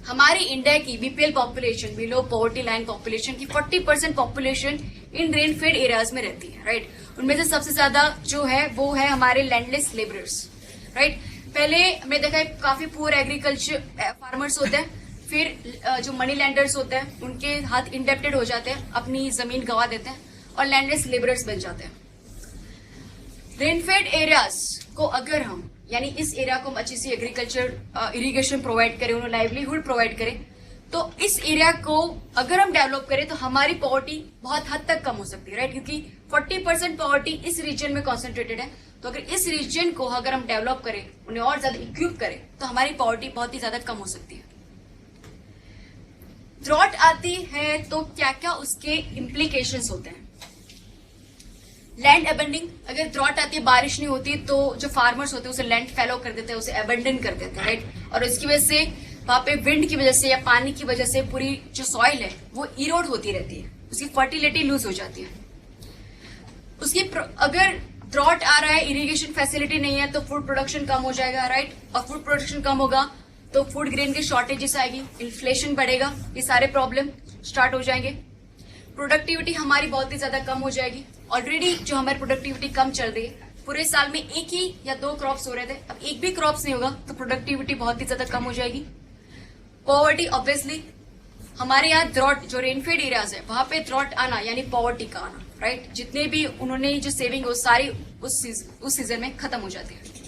हमारी इंडिया की BPL population, below poverty line population की 40% पॉपुलेशन इन रेनफेड एरियाज में रहती है, राइट। उनमें से सबसे ज्यादा जो है वो है हमारे लैंडलेस लेबरर्स, राइट। पहले हमने देखा है काफी पुअर एग्रीकल्चर फार्मर्स होते हैं, फिर जो मनी लैंडर्स होते हैं उनके हाथ इंडेप्टेड हो जाते हैं, अपनी जमीन गंवा देते हैं और लैंडलेस लेबरर्स बन जाते हैं। रेनफेड एरियाज को अगर हम, यानी इस एरिया को हम अच्छी सी एग्रीकल्चर इरिगेशन प्रोवाइड करें, उन्हें लाइवलीहुड प्रोवाइड करें, तो इस एरिया को अगर हम डेवलप करें तो हमारी पॉवर्टी बहुत हद तक कम हो सकती है, राइट। क्योंकि 40% पॉवर्टी इस रीजन में कॉन्सेंट्रेटेड है। तो अगर इस रीजन को अगर हम डेवलप करें, उन्हें और ज्यादा इक्विप करें, तो हमारी पॉवर्टी बहुत ही ज्यादा कम हो सकती है। ड्रॉट आती है तो क्या क्या उसके इम्प्लीकेशंस होते हैं। लैंड अबंडिंग, अगर ड्रॉट आती है, बारिश नहीं होती, तो जो फार्मर्स होते हैं उसे लैंड फैलो कर देते हैं, उसे अबंडन कर देते हैं, राइट। और इसकी वजह से वहां पे विंड की वजह से या पानी की वजह से पूरी जो सॉइल है वो इरोड होती रहती है, उसकी फर्टिलिटी लूज हो जाती है। उसकी अगर ड्रॉट आ रहा है, इरिगेशन फैसिलिटी नहीं है, तो फूड प्रोडक्शन कम हो जाएगा, राइट। और फूड प्रोडक्शन कम होगा तो फूड ग्रेन की शॉर्टेजेस आएगी, इन्फ्लेशन बढ़ेगा, ये सारे प्रॉब्लम स्टार्ट हो जाएंगे। प्रोडक्टिविटी हमारी बहुत ही ज्यादा कम हो जाएगी। ऑलरेडी जो हमारी प्रोडक्टिविटी कम चल रही है, पूरे साल में एक ही या दो क्रॉप्स हो रहे थे, अब एक भी क्रॉप्स नहीं होगा तो प्रोडक्टिविटी बहुत ही ज्यादा कम हो जाएगी। पॉवर्टी, ऑब्वियसली हमारे यहाँ ड्रॉट, जो रेनफेड एरियाज है वहां पे ड्रॉट आना यानी पॉवर्टी का आना, राइट। जितने भी उन्होंने जो सेविंग हो सारी उस सीजन में खत्म हो जाती है।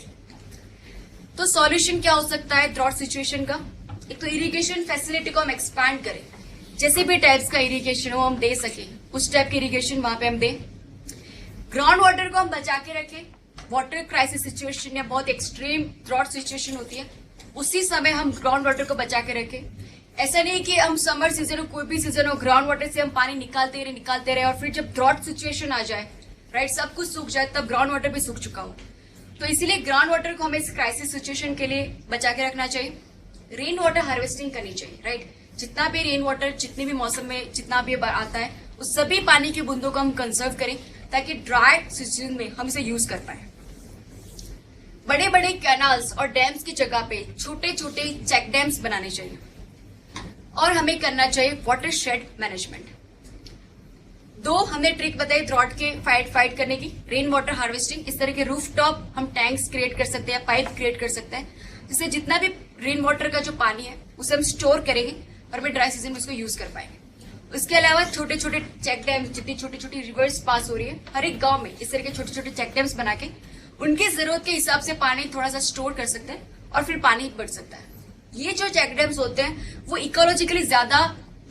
तो सॉल्यूशन क्या हो सकता है ड्रॉट सिचुएशन का? एक तो इरिगेशन फैसिलिटी को हम एक्सपैंड करें, जैसे भी टाइप्स का इरिगेशन हो हम दे सके, उस टाइप की इरिगेशन वहां पे हम दें। ग्राउंड वाटर को हम बचा के रखें। वाटर क्राइसिस सिचुएशन या बहुत एक्सट्रीम ड्रॉट सिचुएशन होती है, उसी समय हम ग्राउंड वाटर को बचा के रखें। ऐसा नहीं कि हम समर सीजन हो, कोई भी सीजन हो, ग्राउंड वाटर से हम पानी निकालते रहे और फिर जब ड्रॉट सिचुएशन आ जाए, राइट, सब कुछ सूख जाए, तब ग्राउंड वाटर भी सूख चुका हो। तो इसीलिए ग्राउंड वाटर को हमें इस क्राइसिस सिचुएशन के लिए बचा के रखना चाहिए। रेन वाटर हार्वेस्टिंग करनी चाहिए, राइट। जितना भी रेन वाटर जितने भी मौसम में जितना भी आता है, उस सभी पानी की बूंदों को हम कंजर्व करें ताकि ड्राई सीजन में हम इसे यूज कर पाए। बड़े बड़े कैनाल्स और डैम्स की जगह पे छोटे छोटे चेक डैम्स बनाने चाहिए और हमें करना चाहिए वाटर शेड मैनेजमेंट। दो हमने ट्रिक बताई ड्रॉट के फाइट करने की, रेन वाटर हार्वेस्टिंग। इस तरह के रूफटॉप हम टैंक्स क्रिएट कर सकते हैं, पाइप क्रिएट कर सकते हैं, जिससे जितना भी रेन वाटर का जो पानी है उसे हम स्टोर करेंगे और हमें ड्राई सीजन में उसको यूज कर पाएंगे। उसके अलावा छोटे छोटे चेक डैम, जितनी छोटी छोटी रिवर्स पास हो रही है हर एक गांव में, इस तरह के छोटे छोटे चेक डैम्स बना के उनकी जरूरत के हिसाब से पानी थोड़ा सा स्टोर कर सकते हैं और फिर पानी बढ़ सकता है। ये जो चेक डैम्स होते हैं वो इकोलॉजिकली ज्यादा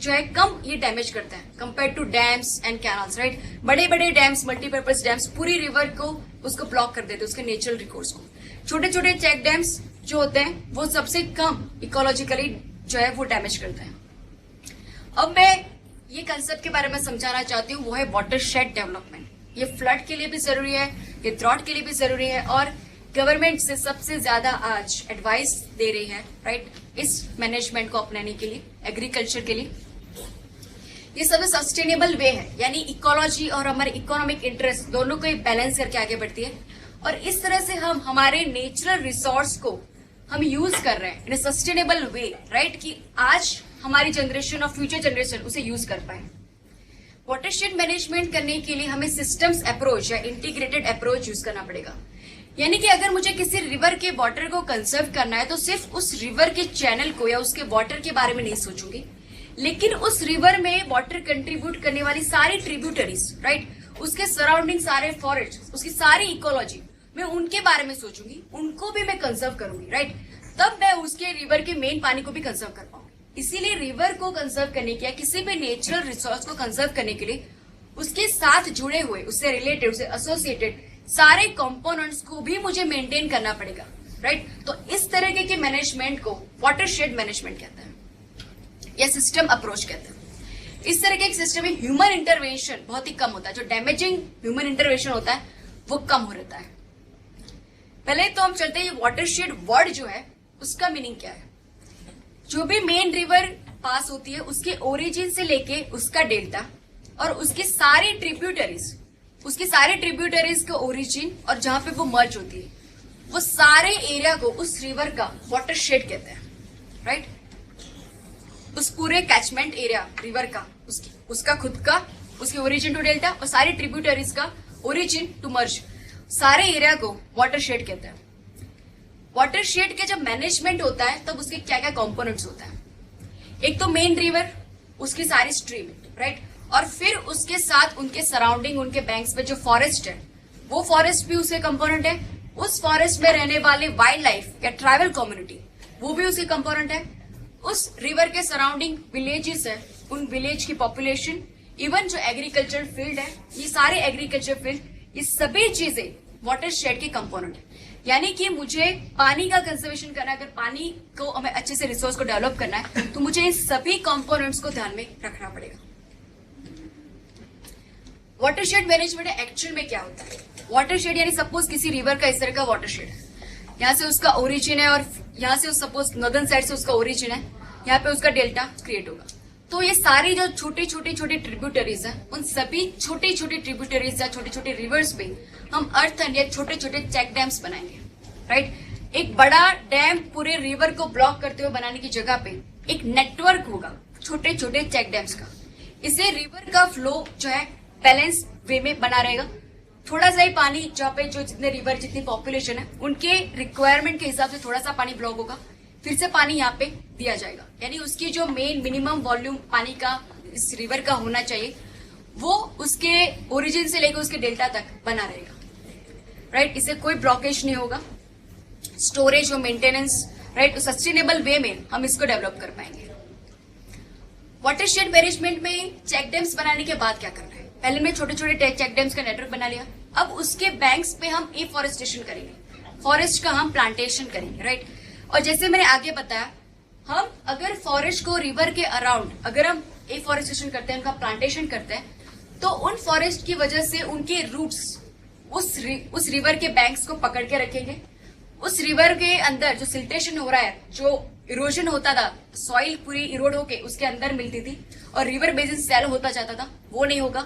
जो है कम ये डैमेज करते हैं compare to dams and canals, right. बड़े बड़े डैम्स, मल्टीपर्पज डैम्स पूरी रिवर को उसको ब्लॉक कर देते हैं, उसके नेचुरल रिकोर्स को। छोटे छोटे चेक डैम्स जो होते हैं वो सबसे कम इकोलॉजिकली जो है वो डैमेज करते हैं। अब मैं ये कंसेप्ट के बारे में समझाना चाहती हूँ, वो है वाटर शेड डेवलपमेंट। ये फ्लड के लिए भी जरूरी है, ये ड्रॉट के लिए भी जरूरी है और गवर्नमेंट से सबसे ज्यादा आज एडवाइस दे रही है, राइट, इस मैनेजमेंट को अपनाने के लिए, एग्रीकल्चर के लिए। ये सबसे सस्टेनेबल वे है, यानी इकोलॉजी और हमारे इकोनॉमिक इंटरेस्ट दोनों को बैलेंस करके आगे बढ़ती है और इस तरह से हम हमारे नेचुरल रिसोर्स को हम यूज कर रहे हैं इन सस्टेनेबल वे, राइट, कि आज हमारी जनरेशन और फ्यूचर जनरेशन उसे यूज कर पाए। वाटरशेड मैनेजमेंट करने के लिए हमें सिस्टम्स अप्रोच या इंटीग्रेटेड अप्रोच यूज करना पड़ेगा। यानी कि अगर मुझे किसी रिवर के वाटर को कंजर्व करना है तो सिर्फ उस रिवर के चैनल को या उसके वाटर के बारे में नहीं सोचूंगी, लेकिन उस रिवर में वाटर कंट्रीब्यूट करने वाली सारी ट्रिब्यूटरीज, राइट, उसके सराउंडिंग सारे फॉरेस्ट, उसकी सारी इकोलॉजी, मैं उनके बारे में सोचूंगी, उनको भी मैं कंजर्व करूंगी, राइट। तब मैं उसके रिवर के मेन पानी को भी कंजर्व कर पाऊंगी। इसीलिए रिवर को कंजर्व करने के या किसी भी नेचुरल रिसोर्स को कंजर्व करने के लिए उसके साथ जुड़े हुए, उससे रिलेटेड, उससे एसोसिएटेड सारे कंपोनेंट्स को भी मुझे मेंटेन करना पड़ेगा, राइट। तो इस तरह के मैनेजमेंट को वाटरशेड मैनेजमेंट कहते हैं या सिस्टम अप्रोच कहते हैं। इस तरह के एक सिस्टम में ह्यूमन इंटरवेंशन बहुत ही कम होता है, जो डैमेजिंग ह्यूमन इंटरवेंशन होता है वो कम हो रहता है। पहले तो हम चलते हैं ये वाटरशेड वर्ड जो है उसका मीनिंग क्या है। जो भी मेन रिवर पास होती है उसके ओरिजिन से लेके उसका डेल्टा और उसके सारे ट्रिब्यूटरीज का ओरिजिन और जहां पे वो मर्ज होती है वो सारे एरिया को उस रिवर का वाटरशेड कहते हैं, राइट। उस पूरे कैचमेंट एरिया रिवर का उसका खुद का उसके ओरिजिन टू डेल्टा और सारे ट्रिब्यूटरीज का ओरिजिन टू मर्ज, सारे एरिया को वाटरशेड कहते हैं। वाटरशेड के जब मैनेजमेंट होता है तब उसके क्या क्या कंपोनेंट्स होता है। एक तो मेन रिवर, उसकी सारी स्ट्रीम, राइट, और फिर उसके साथ उनके सराउंडिंग उनके बैंक्स पे जो फॉरेस्ट है वो फॉरेस्ट भी उसके कंपोनेंट है। उस फॉरेस्ट में रहने वाले वाइल्ड लाइफ या ट्राइबल कम्युनिटी वो भी उसके कंपोनेंट है। उस रिवर के सराउंडिंग विलेजेस है, उन विलेज की पॉपुलेशन, इवन जो एग्रीकल्चर फील्ड है, ये सारे एग्रीकल्चर फील्ड, ये सभी चीजें वाटरशेड के कंपोनेंट है। यानी कि मुझे पानी का कंजर्वेशन करना है, अगर पानी को हमें अच्छे से रिसोर्स को डेवलप करना है तो मुझे इन सभी कंपोनेंट्स को ध्यान में रखना पड़ेगा। वाटरशेड मैनेजमेंट एक्चुअल में क्या होता है। वाटरशेड यानी सपोज किसी रिवर का इस तरह का वाटरशेड है, यहाँ से उसका ओरिजिन है और यहाँ से सपोज नॉर्दर्न साइड से उसका ओरिजिन है, यहाँ पे उसका डेल्टा क्रिएट होगा। तो ये सारी जो छोटी छोटी ट्रिब्यूटरीज है उन सभी छोटी छोटी ट्रिब्यूटरीज या छोटे छोटे रिवर्स पे हम अर्थन या छोटे छोटे चेक डैम्स बनाएंगे, राइट। एक बड़ा डैम पूरे रिवर को ब्लॉक करते हुए बनाने की जगह पे एक नेटवर्क होगा छोटे छोटे चेक डैम्स का। इससे रिवर का फ्लो जो है बैलेंस वे में बना रहेगा। थोड़ा सा ही पानी जहाँ पे जो जितने रिवर जितनी पॉपुलेशन है उनके रिक्वायरमेंट के हिसाब से थोड़ा सा पानी ब्लॉक होगा, फिर से पानी यहाँ पे दिया जाएगा। यानी उसकी जो मेन मिनिमम वॉल्यूम पानी का इस रिवर का होना चाहिए वो उसके ओरिजिन से लेकर उसके डेल्टा तक बना रहेगा, राइट। इससे कोई ब्लॉकेज नहीं होगा, स्टोरेज और मेंटेनेंस, राइट, सस्टेनेबल वे में हम इसको डेवलप कर पाएंगे। वाटरशेड मैनेजमेंट में चेक डैम्स बनाने के बाद क्या करना है। पहले में छोटे छोटे चेक डैम्स का नेटवर्क बना लिया, अब उसके बैंक्स पे हम एफॉरेस्टेशन करेंगे, फॉरेस्ट का हम प्लांटेशन करेंगे, राइट। और जैसे मैंने आगे बताया, हम अगर फॉरेस्ट को रिवर के अराउंड अगर हम एफॉरेस्टेशन करते हैं, उनका प्लांटेशन करते हैं, तो उन फॉरेस्ट की वजह से उनके रूट्स उस रिवर के बैंक्स को पकड़ के रखेंगे। उस रिवर के अंदर जो सिल्टेशन हो रहा है, जो इरोजन होता था, सॉइल पूरी इरोड होके उसके अंदर मिलती थी और रिवर बेसिन सैलो होता जाता था, वो नहीं होगा।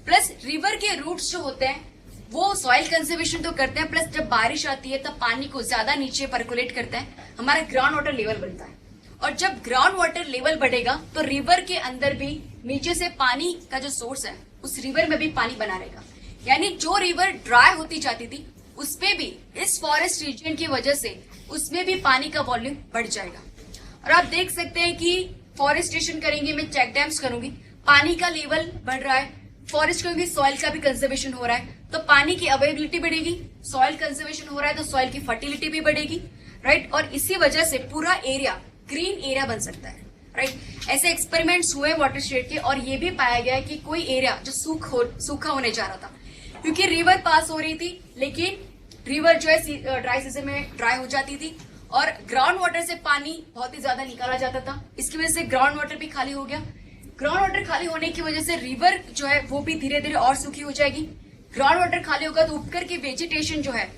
प्लस रिवर के रूट्स जो होते हैं वो सॉइल कंजर्वेशन तो करते हैं, प्लस जब बारिश आती है तब पानी को ज्यादा नीचे परकुलेट करते हैं, हमारा ग्राउंड वाटर लेवल बढ़ता है। और जब ग्राउंड वाटर लेवल बढ़ेगा तो रिवर के अंदर भी नीचे से पानी का जो सोर्स है उस रिवर में भी पानी बना रहेगा। यानी जो रिवर ड्राई होती जाती थी उसपे भी इस फॉरेस्ट रीजन की वजह से उसमें भी पानी का वॉल्यूम बढ़ जाएगा। और आप देख सकते हैं कि फॉरेस्टेशन करेंगे, मैं चेक डैम्स करूंगी, पानी का लेवल बढ़ रहा है, फॉरेस्ट करूंगी, सॉइल का भी कंजर्वेशन हो रहा है, तो पानी की अवेलेबिलिटी बढ़ेगी, सॉइल कंजर्वेशन हो रहा है तो सॉइल की फर्टिलिटी भी बढ़ेगी, राइट। और इसी वजह से पूरा एरिया ग्रीन एरिया बन सकता है, राइट। ऐसे एक्सपेरिमेंट्स हुए वाटरशेड के और ये भी पाया गया है कि कोई एरिया जो सूखा होने जा रहा था क्योंकि रिवर पास हो रही थी, लेकिन रिवर जो है ड्राई सीजन में ड्राई हो जाती थी और ग्राउंड वाटर से पानी बहुत ही ज्यादा निकाला जाता था। इसकी वजह से ग्राउंड वाटर भी खाली हो गया। ग्राउंड वाटर खाली होने की वजह से रिवर जो है वो भी धीरे धीरे और सूखी हो जाएगी। ग्राउंड वाटर खाली होगा तो उपकर की वेजिटेशन जो है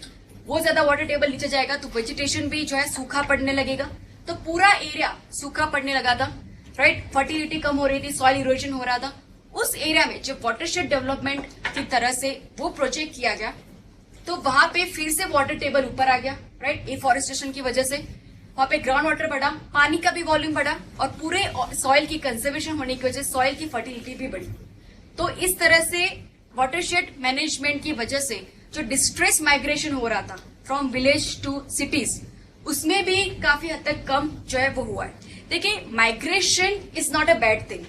वो ज्यादा वाटर टेबल नीचे जाएगा तो वेजिटेशन भी जो है सूखा पड़ने लगेगा, तो पूरा एरिया सूखा पड़ने लगा था, राइट। फर्टिलिटी कम हो रही थी, सॉइल इरोजन हो रहा था। उस एरिया में जब वाटरशेड डेवलपमेंट की तरह से वो प्रोजेक्ट किया गया तो वहां पे फिर से वाटर टेबल ऊपर आ गया, राइट। एफॉरेस्टेशन की वजह से वहां पे ग्राउंड वाटर बढ़ा, पानी का भी वॉल्यूम बढ़ा और पूरे सॉइल की कंजर्वेशन होने की वजह से सॉइल की फर्टिलिटी भी बढ़ी। तो इस तरह से वाटरशेड मैनेजमेंट की वजह से जो डिस्ट्रेस माइग्रेशन हो रहा था फ्रॉम विलेज टू सिटीज उसमें भी काफी हद तक कम जो है वो हुआ है। देखिए, migration is not a bad thing.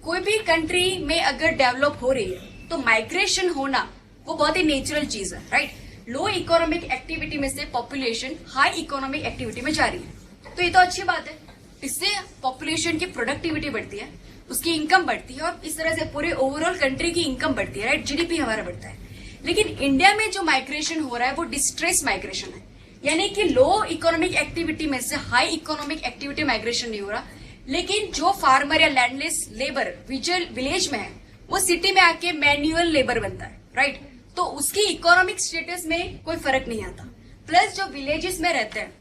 कोई भी कंट्री में अगर डेवलप हो रही है तो माइग्रेशन होना वो बहुत ही नेचुरल चीज है, राइट। लो इकोनॉमिक एक्टिविटी में से पॉपुलेशन हाई इकोनॉमिक एक्टिविटी में जा रही है तो ये तो अच्छी बात है। इससे पॉपुलेशन की प्रोडक्टिविटी बढ़ती है, उसकी इनकम बढ़ती है और इस तरह से पूरे ओवरऑल कंट्री की इनकम बढ़ती है, राइट। जीडीपी हमारा बढ़ता है। लेकिन इंडिया में जो माइग्रेशन हो रहा है वो डिस्ट्रेस माइग्रेशन है, यानी कि लो इकोनॉमिक एक्टिविटी में से हाई इकोनॉमिक एक्टिविटी माइग्रेशन नहीं हो रहा, लेकिन जो फार्मर या लैंडलेस लेबर विलेज में है वो सिटी में आके मैन्युअल लेबर बनता है, राइट। तो उसकी इकोनॉमिक स्टेटस में कोई फर्क नहीं आता। प्लस जो विलेजेस में रहते हैं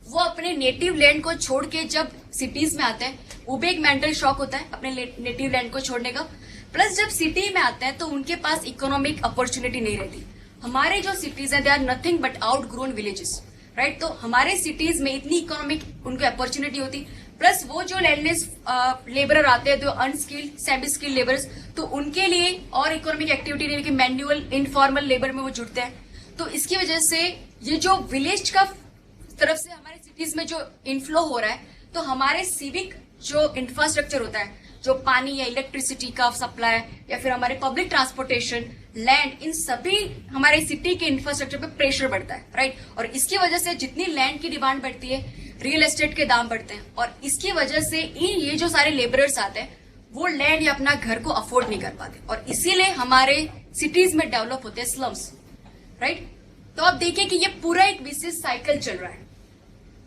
वो अपने नेटिव लैंड को छोड़ के जब सिटीज में आते हैं, वो भी एक मेंटल शॉक होता है अपने नेटिव लैंड को छोड़ने का। प्लस जब सिटी में आते हैं तो उनके पास इकोनॉमिक अपॉर्चुनिटी नहीं रहती। हमारे जो सिटीज हैं they are nothing but outgrown villages, right. तो हमारे सिटीज में इतनी इकोनॉमिक उनको अपॉर्चुनिटी होती। प्लस वो जो लैंडलेस लेबरर आते हैं, जो अनस्किल्ड सेमी स्किल्ड लेबर्स, तो उनके लिए और इकोनॉमिक एक्टिविटी नहीं, लेकिन मैन्युअल इनफॉर्मल लेबर में वो जुड़ते हैं। तो इसकी वजह से ये जो विलेज का तरफ से हमारे सिटीज में जो इनफ्लो हो रहा है, तो हमारे सिविक जो इंफ्रास्ट्रक्चर होता है, जो पानी या इलेक्ट्रिसिटी का सप्लाई या फिर हमारे पब्लिक ट्रांसपोर्टेशन, लैंड, इन सभी हमारे सिटी के इंफ्रास्ट्रक्चर पे प्रेशर बढ़ता है, राइट। और इसकी वजह से जितनी लैंड की डिमांड बढ़ती है, रियल एस्टेट के दाम बढ़ते हैं, और इसकी वजह से ये जो सारे लेबरर्स आते हैं वो लैंड या अपना घर को अफोर्ड नहीं कर पाते, और इसीलिए हमारे सिटीज में डेवलप होते हैं स्लम्स, राइट। तो आप देखिए कि ये पूरा एक विशेष साइकिल चल रहा है।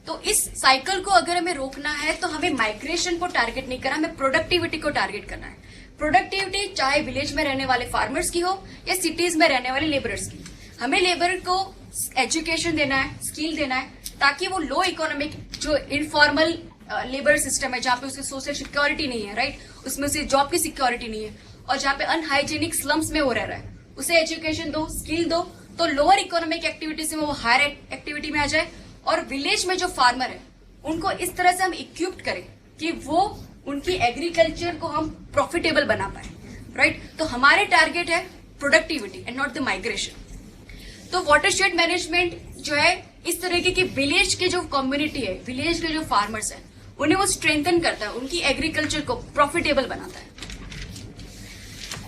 तो इस साइकिल को अगर हमें रोकना है तो हमें माइग्रेशन को टारगेट नहीं करना, हमें प्रोडक्टिविटी को टारगेट करना है। प्रोडक्टिविटी चाहे विलेज में रहने वाले फार्मर्स की हो या सिटीज में रहने वाले लेबरर्स की। हमें लेबर को एजुकेशन देना है, स्किल देना है, ताकि वो लो इकोनॉमिक जो इनफॉर्मल लेबर सिस्टम है, जहाँ पे उसकी सोशल सिक्योरिटी नहीं है, राइट, उसमें उसे जॉब की सिक्योरिटी नहीं है, और जहाँ पे अनहाइजीनिक स्लम्स में वो रह रहा है, उसे एजुकेशन दो, स्किल दो, तो लोअर इकोनॉमिक एक्टिविटी से वो हायर एक्टिविटी में आ जाए। और विलेज में जो फार्मर है उनको इस तरह से हम इक्विप्ड करें कि वो उनकी एग्रीकल्चर को हम प्रॉफिटेबल बना पाए, राइट। तो हमारे टारगेट है productivity and not the migration. तो वाटरशेड मैनेजमेंट जो है इस तरीके की विलेज के जो कम्युनिटी है, विलेज के जो फार्मर्स है, उन्हें वो स्ट्रेंथन करता है, उनकी एग्रीकल्चर को प्रॉफिटेबल बनाता है।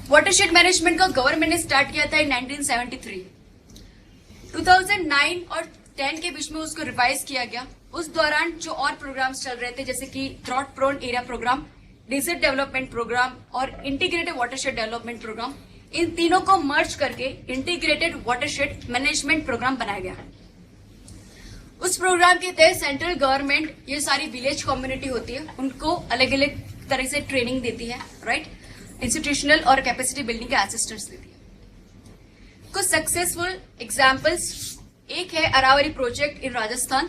वाटरशेड मैनेजमेंट को गवर्नमेंट ने स्टार्ट किया था इन 1973। 2009 और 10 के बीच में उसको रिवाइज किया गया। उस दौरान जो और प्रोग्राम्स चल रहे थे, जैसे कि drought prone area programme, desert development programme और इंटीग्रेटेड वाटरशेड डेवलपमेंट प्रोग्राम, इन तीनों को मर्ज करके इंटीग्रेटेड वाटरशेड मैनेजमेंट प्रोग्राम बनाया गया। उस प्रोग्राम के तहत सेंट्रल गवर्नमेंट ये सारी विलेज कम्युनिटी होती है, उनको अलग अलग तरह से ट्रेनिंग देती है, राइट, इंस्टीट्यूशनल और कैपेसिटी बिल्डिंग के असिस्टेंट्स देती है। कुछ सक्सेसफुल एग्जाम्पल्स, एक है अरावली प्रोजेक्ट इन राजस्थान,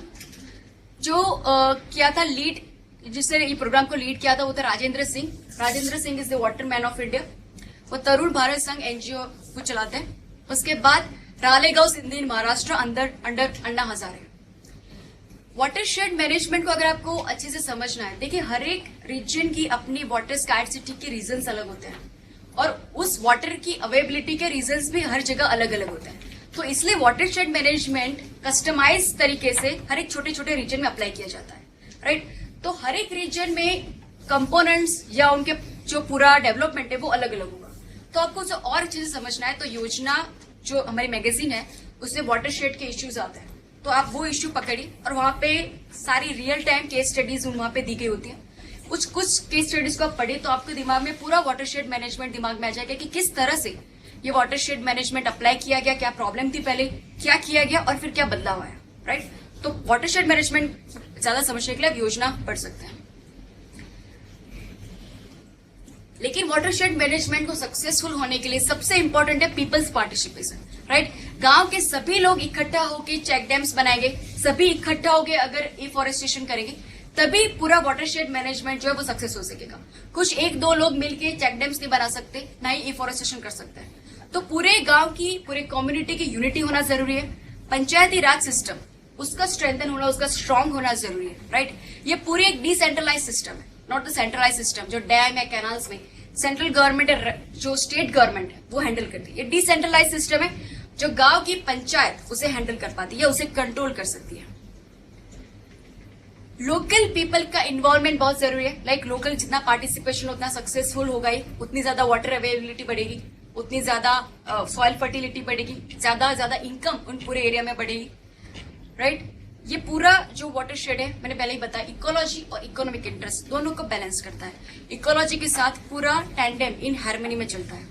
जो किया था लीड, जिसने ये प्रोग्राम को लीड किया था वो था Rajendra Singh. Rajendra Singh is the water man of India. वो तरुण भारत संघ एनजीओ को चलाते हैं। उसके बाद रालेगांव सिंधी इन Maharashtra under Anna Hazare. Watershed management को अगर आपको अच्छे से समझना है, देखिए हर एक रीजन की अपनी वाटर स्कैर्सिटी के रीजंस अलग होते हैं, और उस वाटर की अवेलेबिलिटी के रीजंस भी हर जगह अलग अलग होते हैं। तो इसलिए वाटरशेड मैनेजमेंट कस्टमाइज तरीके से हर एक छोटे छोटे रीजन में अप्लाई किया जाता है, राइट। तो हर एक रीजन में कंपोनेंट्स या उनके जो पूरा डेवलपमेंट है वो अलग अलग होगा। तो आपको उसे और अच्छे से समझना है तो योजना जो हमारी मैगजीन है उसमें वाटरशेड के इश्यूज आते हैं, तो आप वो इश्यू पकड़िए, और वहां पे सारी रियल टाइम केस स्टडीज वहां पे दी गई होती है। कुछ केस स्टडीज को आप पढ़िए तो आपके दिमाग में पूरा वाटरशेड मैनेजमेंट दिमाग में आ जाएगा कि किस तरह से ये वाटरशेड मैनेजमेंट अप्लाई किया गया, क्या प्रॉब्लम थी पहले, क्या किया गया और फिर क्या बदलाव आया, राइट। तो वाटरशेड मैनेजमेंट ज्यादा समझने के लिए आप योजना पढ़ सकते हैं। लेकिन वाटरशेड मैनेजमेंट को सक्सेसफुल होने के लिए सबसे इंपॉर्टेंट है पीपल्स पार्टिसिपेशन, राइट। गांव के सभी लोग इकट्ठा होकर चेक डैम्स बनाएंगे, सभी इकट्ठा होकर अगर इफॉरेस्टेशन करेंगे, तभी पूरा वाटरशेड मैनेजमेंट जो है वो सक्सेस हो सकेगा। कुछ एक दो लोग मिलकर चेक डैम्स नहीं बना सकते, ना ही इफॉरेस्टेशन कर सकते हैं। तो पूरे गांव की, पूरे कम्युनिटी की यूनिटी होना जरूरी है। पंचायती राज सिस्टम उसका स्ट्रेंथन होना, उसका स्ट्रांग होना जरूरी है, राइट। ये पूरी एक डिसेंट्रलाइज सिस्टम है, नॉट द सेंट्रलाइज सिस्टम जो डैम या कैनाल्स में सेंट्रल गवर्नमेंट है, जो स्टेट गवर्नमेंट है वो हैंडल करती है। ये डिसेंट्रलाइज सिस्टम है जो गांव की पंचायत उसे हैंडल कर पाती है या उसे कंट्रोल कर सकती है। लोकल पीपल का इन्वॉल्वमेंट बहुत जरूरी है। लाइक लोकल जितना पार्टिसिपेशन उतना सक्सेसफुल होगा ही, उतनी ज्यादा वाटर अवेलेबिलिटी बढ़ेगी, उतनी ज्यादा सॉइल फर्टिलिटी बढ़ेगी, ज्यादा इनकम उन पूरे एरिया में बढ़ेगी, राइट। ये पूरा जो वाटरशेड है मैंने पहले ही बताया, इकोलॉजी और इकोनॉमिक इंटरेस्ट दोनों को बैलेंस करता है। इकोलॉजी के साथ पूरा टैंडेम इन हार्मनी में चलता है।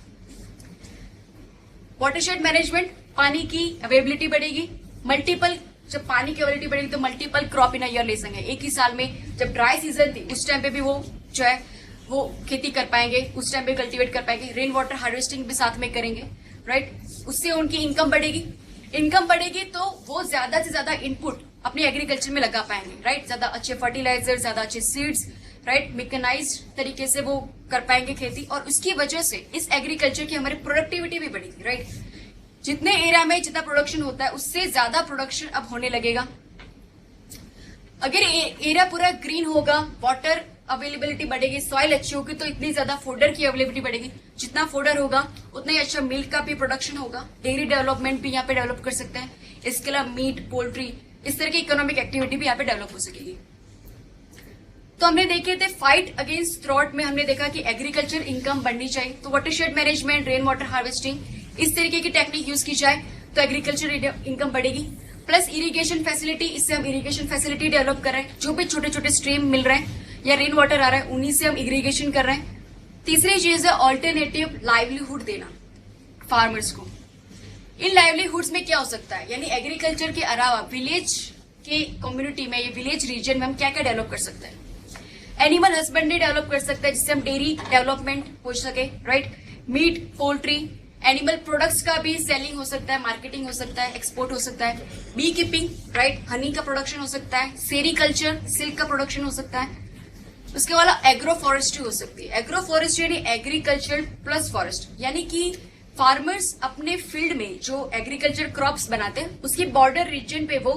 वाटरशेड मैनेजमेंट, पानी की अवेलेबिलिटी बढ़ेगी, मल्टीपल जब पानी की अवेलेबिलिटी बढ़ेगी तो multiple crop in a year ले सकेंगे। एक ही साल में जब ड्राई सीजन थी उस टाइम पे भी वो जो है वो खेती कर पाएंगे, उस टाइम पे कल्टीवेट कर पाएंगे। रेन वाटर हार्वेस्टिंग भी साथ में करेंगे, राइट। उससे उनकी इनकम बढ़ेगी, इनकम बढ़ेगी तो वो ज्यादा से ज्यादा इनपुट अपने एग्रीकल्चर में लगा पाएंगे, राइट। ज्यादा अच्छे फर्टिलाइजर, ज्यादा अच्छे सीड्स, राइट, मैकेनाइज्ड तरीके से वो कर पाएंगे खेती, और उसकी वजह से इस एग्रीकल्चर की हमारी प्रोडक्टिविटी भी बढ़ेगी, राइट। जितने एरिया में जितना प्रोडक्शन होता है उससे ज्यादा प्रोडक्शन अब होने लगेगा। अगर एरिया पूरा ग्रीन होगा, वाटर अवेलेबिलिटी बढ़ेगी, सॉइल अच्छी होगी तो इतनी ज्यादा फोडर की अवेलेबिलिटी बढ़ेगी। जितना फोडर होगा उतना ही अच्छा मिल्क का भी प्रोडक्शन होगा। डेयरी डेवलपमेंट भी यहाँ पे डेवलप कर सकते हैं। इसके अलावा मीट, पोल्ट्री, इस तरह की इकोनॉमिक एक्टिविटी भी यहाँ पे डेवलप हो सकेगी। तो हमने देखे थे फाइट अगेंस्ट ड्रॉट में, हमने देखा कि एग्रीकल्चर इनकम बढ़नी चाहिए तो watershed management, rain water harvesting, इस तरीके की टेक्निक यूज की जाए तो एग्रीकल्चर इनकम बढ़ेगी। प्लस इरिगेशन फैसिलिटी, इससे हम इरिगेशन फैसिलिटी डेवलप कर रहे हैं। जो भी छोटे छोटे स्ट्रीम मिल रहे हैं या रेन वाटर आ रहा है उन्हीं से हम इरिगेशन कर रहे हैं। तीसरी चीज है ऑल्टरनेटिव लाइवलीहुड देना फार्मर्स को। इन लाइवलीहुड्स में क्या हो सकता है, यानी एग्रीकल्चर के अलावा विलेज के कम्युनिटी में या विलेज रीजन में हम क्या क्या डेवलप कर सकते हैं। एनिमल हस्बेंड्री डेवलप कर सकते हैं जिससे हम डेयरी डेवलपमेंट हो सके, right. Meat, poultry, animal products का भी सेलिंग हो सकता है, मार्केटिंग हो सकता है, एक्सपोर्ट हो सकता है। बी कीपिंग, राइट, हनी का प्रोडक्शन हो सकता है। सेरीकल्चर, सिल्क का प्रोडक्शन हो सकता है। उसके अलावा एग्रो फॉरेस्ट्री हो सकती है। एग्रो फॉरेस्ट्री यानी एग्रीकल्चर प्लस फॉरेस्ट, यानी कि फार्मर्स अपने फील्ड में जो एग्रीकल्चर क्रॉप्स बनाते हैं उसकी बॉर्डर रीजन पे वो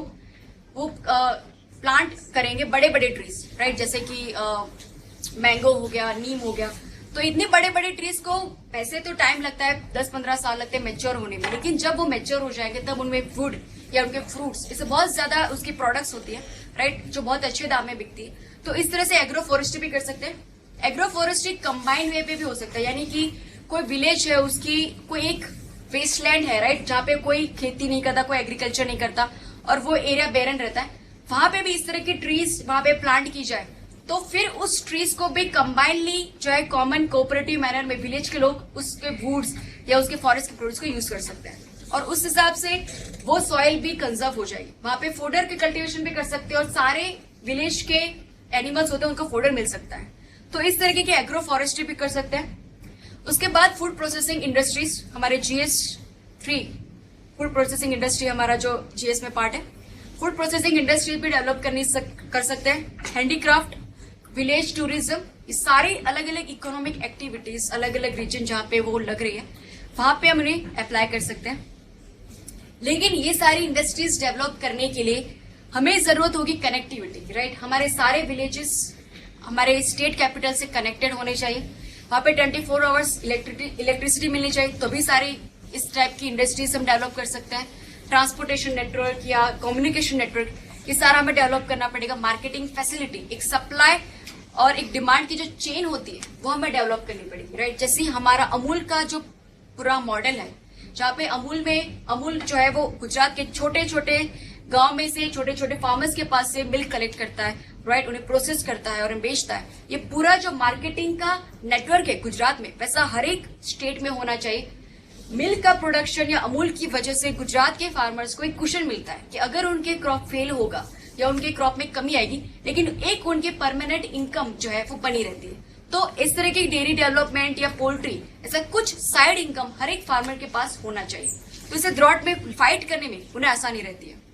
प्लांट करेंगे बड़े बड़े ट्रीज, राइट, जैसे कि मैंगो हो गया, नीम हो गया। तो इतने बड़े बड़े ट्रीज को वैसे तो टाइम लगता है, 10-15 साल लगते हैं मैच्योर होने में, लेकिन जब वो मैच्योर हो जाएंगे तब उनमें वुड या उनके फ्रूट्स, इससे बहुत ज्यादा उसकी प्रोडक्ट्स होती है, राइट, जो बहुत अच्छे दाम में बिकती है। तो इस तरह से एग्रो फॉरेस्ट्री भी कर सकते हैं। एग्रो फॉरेस्ट्री कंबाइंड वे पे भी हो सकता है, यानी कि कोई विलेज है, उसकी कोई एक वेस्टलैंड है, राइट, जहाँ पे कोई खेती नहीं करता, कोई एग्रीकल्चर नहीं करता और वो एरिया बैरन रहता है, वहां पे भी इस तरह की ट्रीज वहां पे प्लांट की जाए तो फिर उस ट्रीज को भी कंबाइनली जो है कॉमन कोऑपरेटिव मैनर में विलेज के लोग उसके वुड्स या उसके फॉरेस्ट के प्रोडक्ट्स को यूज कर सकते हैं और उस हिसाब से वो सॉइल भी कंजर्व हो जाएगी। वहां पे फोडर के कल्टीवेशन भी कर सकते हैं और सारे विलेज के एनिमल्स होते हैं उनको फोडर मिल सकता है। तो इस तरीके की एग्रो फॉरेस्ट्री भी कर सकते हैं। उसके बाद फूड प्रोसेसिंग इंडस्ट्रीज, हमारे GS3 फूड प्रोसेसिंग इंडस्ट्री हमारा जो GS में पार्ट है, फूड प्रोसेसिंग इंडस्ट्री भी डेवलप कर सकते हैं। हैंडीक्राफ्ट, विलेज टूरिज्म, ये सारी अलग अलग इकोनॉमिक एक्टिविटीज अलग अलग रीजन जहां पे वो लग रही है वहां पे हम उन्हें अप्लाई कर सकते हैं। लेकिन ये सारी इंडस्ट्रीज डेवलप करने के लिए हमें जरूरत होगी कनेक्टिविटी की, राइट। हमारे सारे विलेजेस हमारे स्टेट कैपिटल से कनेक्टेड होने चाहिए, वहां पे 24 आवर्स इलेक्ट्रिसिटी मिलनी चाहिए, तो भी सारी इस टाइप की इंडस्ट्रीज हम डेवलप कर सकते हैं। ट्रांसपोर्टेशन नेटवर्क या कम्युनिकेशन नेटवर्क, ये सारा हमें डेवलप करना पड़ेगा। मार्केटिंग फैसिलिटी, एक सप्लाई और एक डिमांड की जो चेन होती है वो हमें डेवलप करनी पड़ेगी, राइट। जैसे हमारा अमूल का जो पूरा मॉडल है, जहाँ पे अमूल जो है वो गुजरात के छोटे छोटे गांव में से छोटे छोटे फार्मर्स के पास से मिल्क कलेक्ट करता है, राइट, उन्हें प्रोसेस करता है और उन्हें बेचता है। ये पूरा जो मार्केटिंग का नेटवर्क है गुजरात में, वैसा हर एक स्टेट में होना चाहिए। मिल्क का प्रोडक्शन या अमूल की वजह से गुजरात के फार्मर्स को एक कुशन मिलता है कि अगर उनके क्रॉप फेल होगा या उनके क्रॉप में कमी आएगी, लेकिन एक उनके परमानेंट इनकम जो है वो बनी रहती है। तो इस तरह की डेयरी डेवलपमेंट या पोल्ट्री, ऐसा कुछ साइड इनकम हर एक फार्मर के पास होना चाहिए, तो इसे ड्रॉट में फाइट करने में उन्हें आसानी रहती है।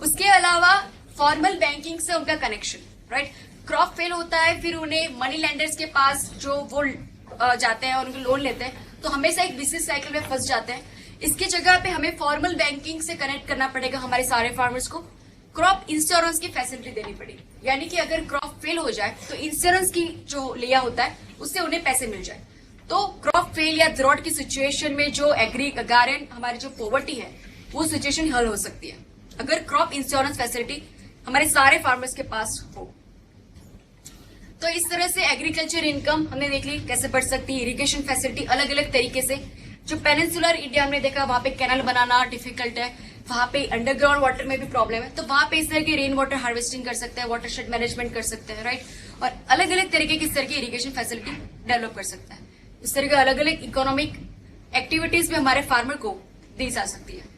उसके अलावा फॉर्मल बैंकिंग से उनका कनेक्शन, राइट, क्रॉप फेल होता है फिर उन्हें मनी लैंडर्स के पास जो वो जाते हैं और उनको लोन लेते हैं, तो हमेशा एक बिजनेस साइकिल में फंस जाते हैं। इसकी जगह पे हमें फॉर्मल बैंकिंग से कनेक्ट करना पड़ेगा हमारे सारे फार्मर्स को। क्रॉप इंश्योरेंस की फैसिलिटी देनी पड़ेगी, यानी कि अगर क्रॉप फेल हो जाए तो इंश्योरेंस की जो लिया होता है उससे उन्हें पैसे मिल जाए। तो क्रॉप फेल या ड्रॉट की सिचुएशन में जो गारंट हमारी जो पॉवर्टी है वो सिचुएशन हल हो सकती है अगर क्रॉप इंश्योरेंस फैसिलिटी हमारे सारे फार्मर्स के पास हो। तो इस तरह से एग्रीकल्चर इनकम हमने देख ली कैसे बढ़ सकती है। इरिगेशन फैसिलिटी अलग अलग तरीके से, जो पेनिनसुलर इंडिया हमने देखा वहां पे कैनल बनाना डिफिकल्ट है, वहां पे अंडरग्राउंड वाटर में भी प्रॉब्लम है, तो वहां पे इस तरह की रेन वाटर हार्वेस्टिंग कर सकते हैं, वाटरशेड मैनेजमेंट कर सकते हैं, राइट, और अलग अलग तरीके की इस तरह की इरिगेशन फैसिलिटी डेवलप कर सकता है। इस तरह के अलग अलग इकोनॉमिक एक्टिविटीज में हमारे फार्मर को दी जा सकती है।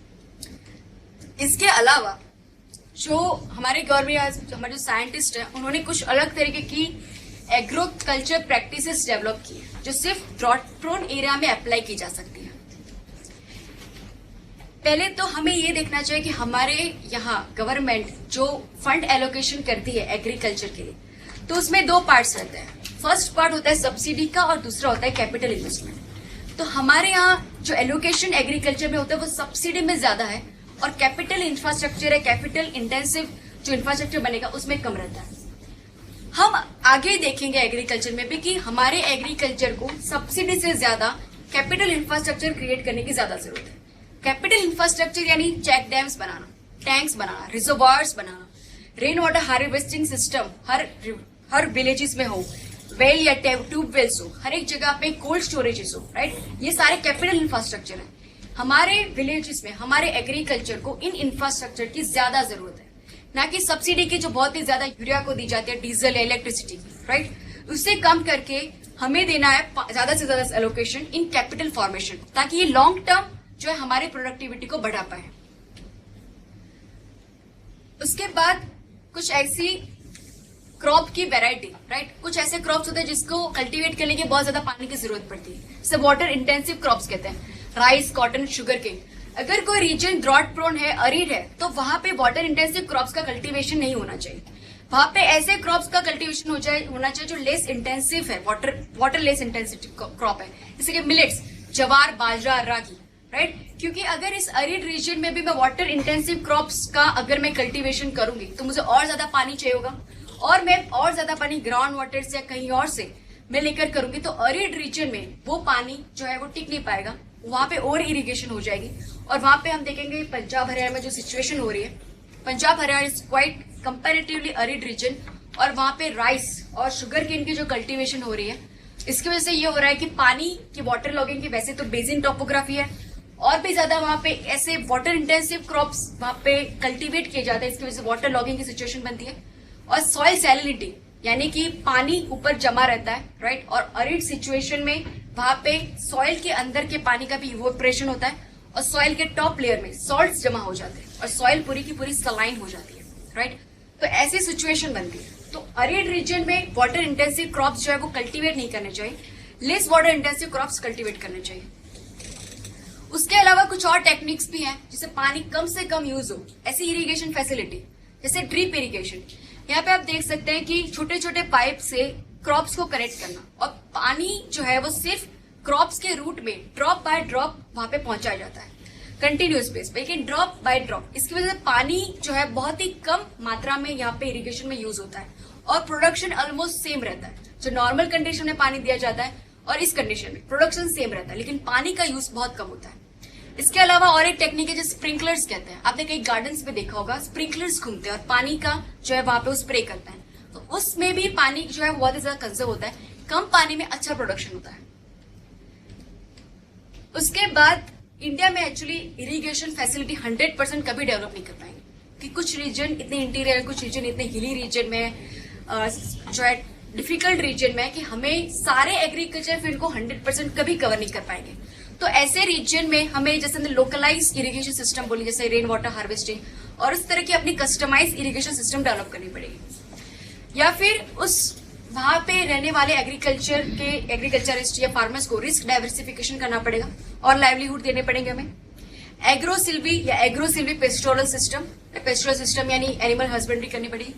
इसके अलावा जो हमारे गवर्नमेंट हमारे जो साइंटिस्ट हैं उन्होंने कुछ अलग तरीके की एग्रोकल्चर प्रैक्टिसेस डेवलप की है जो सिर्फ ड्रॉट प्रोन एरिया में अप्लाई की जा सकती है। पहले तो हमें ये देखना चाहिए कि हमारे यहाँ गवर्नमेंट जो फंड एलोकेशन करती है एग्रीकल्चर के लिए, तो उसमें दो पार्ट्स रहते हैं। फर्स्ट पार्ट होता है सब्सिडी का और दूसरा होता है कैपिटल इन्वेस्टमेंट। तो हमारे यहाँ जो एलोकेशन एग्रीकल्चर में होता है वो सब्सिडी में ज्यादा है और कैपिटल इंफ्रास्ट्रक्चर है, कैपिटल इंटेंसिव जो इंफ्रास्ट्रक्चर बनेगा उसमें कम रहता है। हम आगे देखेंगे एग्रीकल्चर में भी कि हमारे एग्रीकल्चर को सब्सिडी से ज्यादा कैपिटल इंफ्रास्ट्रक्चर क्रिएट करने की ज्यादा जरूरत है। कैपिटल इंफ्रास्ट्रक्चर यानी चेक डैम्स बनाना, टैंक्स बनाना, रिजर्वायर्स बनाना, रेन वाटर हार्वेस्टिंग सिस्टम हर विलेजेस में हो, वेल या ट्यूबवेल्स हो, हर एक जगह पे कोल्ड स्टोरेजेस हो, राइट। ये सारे कैपिटल इंफ्रास्ट्रक्चर है। हमारे विलेजेस में हमारे एग्रीकल्चर को इन इंफ्रास्ट्रक्चर की ज्यादा जरूरत है, ना कि सब्सिडी की जो बहुत ही ज्यादा यूरिया को दी जाती है, डीजल या इलेक्ट्रिसिटी, राइट। उससे कम करके हमें देना है ज्यादा से ज्यादा एलोकेशन इन कैपिटल फॉर्मेशन, ताकि ये लॉन्ग टर्म जो है हमारे प्रोडक्टिविटी को बढ़ा पाए। उसके बाद कुछ ऐसी क्रॉप की वैरायटी, राइट। कुछ ऐसे क्रॉप्स होते हैं जिसको कल्टीवेट करने की बहुत ज्यादा पानी की जरूरत पड़ती है, इसे वाटर इंटेंसिव क्रॉप्स कहते हैं। Rice, cotton, sugar cane. अगर कोई रीजन ड्रॉट प्रोन है, अरिड है, तो वहां पे वाटर इंटेंसिव क्रॉप्स का कल्टीवेशन नहीं होना चाहिए। वहां पे ऐसे क्रॉप्स का कल्टीवेशन होना चाहिए जो लेस इंटेंसिव है, वाटर लेस इंटेंसिव क्रॉप है, जैसे कि मिलेट्स, जवार, बाजरा, रागी, राइट। क्योंकि अगर इस अरिड रीजन में भी मैं वाटर इंटेंसिव क्रॉप्स का अगर मैं कल्टीवेशन करूंगी तो मुझे और ज्यादा पानी चाहिए होगा, और मैं और ज्यादा पानी ग्राउंड वाटर से या कहीं और से मैं लेकर करूंगी तो अरिड रीजन में वो पानी जो है वो टिक नहीं पाएगा, वहां पे ओवर इरिगेशन हो जाएगी। और वहां पे हम देखेंगे पंजाब हरियाणा में जो सिचुएशन हो रही है, Punjab Haryana is quite comparatively arid region, और वहां पे राइस और शुगर केन की जो कल्टीवेशन हो रही है, इसकी वजह से ये हो रहा है कि पानी की वाटर लॉगिंग की वैसे तो बेसिन टोपोग्राफी है, और भी ज्यादा वहां पे ऐसे वाटर इंटेंसिव क्रॉप्स वहां पे कल्टीवेट किए जाते हैं, इसकी वजह से वाटर लॉगिंग की सिचुएशन बनती है। और सॉइल सैलिनिटी यानी कि पानी ऊपर जमा रहता है, राइट। और अरिड सिचुएशन में वहां पे सॉइल के अंदर के पानी का भी इवोपरेशन होता है और सॉइल के टॉप लेयर में सॉल्ट्स जमा हो जाते हैं और सॉइल पूरी की पूरी सलाइन हो जाती है, राइट। तो ऐसी सिचुएशन बनती है। तो अरिड रीजन में वाटर इंटेंसिव क्रॉप्स जो है वो कल्टीवेट नहीं करने चाहिए, less water intensive crops cultivate करने चाहिए। उसके अलावा कुछ और टेक्निक्स भी हैं जिससे पानी कम से कम यूज हो, ऐसी इरिगेशन फैसिलिटी जैसे ड्रिप इरिगेशन। यहाँ पे आप देख सकते हैं कि छोटे छोटे पाइप से क्रॉप्स को कनेक्ट करना, और पानी जो है वो सिर्फ क्रॉप्स के रूट में ड्रॉप बाय ड्रॉप वहां पे पहुंचाया जाता है कंटिन्यूस बेस पे, लेकिन ड्रॉप बाय ड्रॉप। इसकी वजह से पानी जो है बहुत ही कम मात्रा में यहाँ पे इरिगेशन में यूज होता है और प्रोडक्शन ऑलमोस्ट सेम रहता है। जो नॉर्मल कंडीशन में पानी दिया जाता है और इस कंडीशन में प्रोडक्शन सेम रहता है, लेकिन पानी का यूज बहुत कम होता है। इसके अलावा और एक टेक्निक है जो स्प्रिंकलर्स कहते हैं। आपने कई गार्डन्स में देखा होगा, स्प्रिंकलर्स घूमते हैं और पानी का जो है वहां पे स्प्रे करते हैं, तो उसमें भी पानी जो है बहुत ही ज्यादा कंजर्व होता है, कम पानी में अच्छा प्रोडक्शन होता है। उसके बाद इंडिया में एक्चुअली इरिगेशन फैसिलिटी 100% कभी डेवलप नहीं कर पाएंगे, कि कुछ रीजन इतने इंटीरियर, कुछ रीजन इतने हिली रीजन में जो है डिफिकल्ट रीजन में, कि हमें सारे एग्रीकल्चर फील्ड को 100% कभी कवर नहीं कर पाएंगे। तो ऐसे रीजन में हमें जैसे लोकलाइज इरिगेशन सिस्टम बोली, जैसे रेन वाटर हार्वेस्टिंग, और उस तरह की अपनी कस्टमाइज इरिगेशन सिस्टम डेवलप करनी पड़ेगी। या फिर उस वहां पे रहने वाले एग्रीकल्चरिस्ट या फार्मर्स को रिस्क डाइवर्सिफिकेशन करना पड़ेगा और लाइवलीहुड देने पड़ेंगे हमें। एग्रोसिल्वी पेस्टोरल सिस्टम यानी एनिमल हस्बेंड्री करनी पड़ेगी।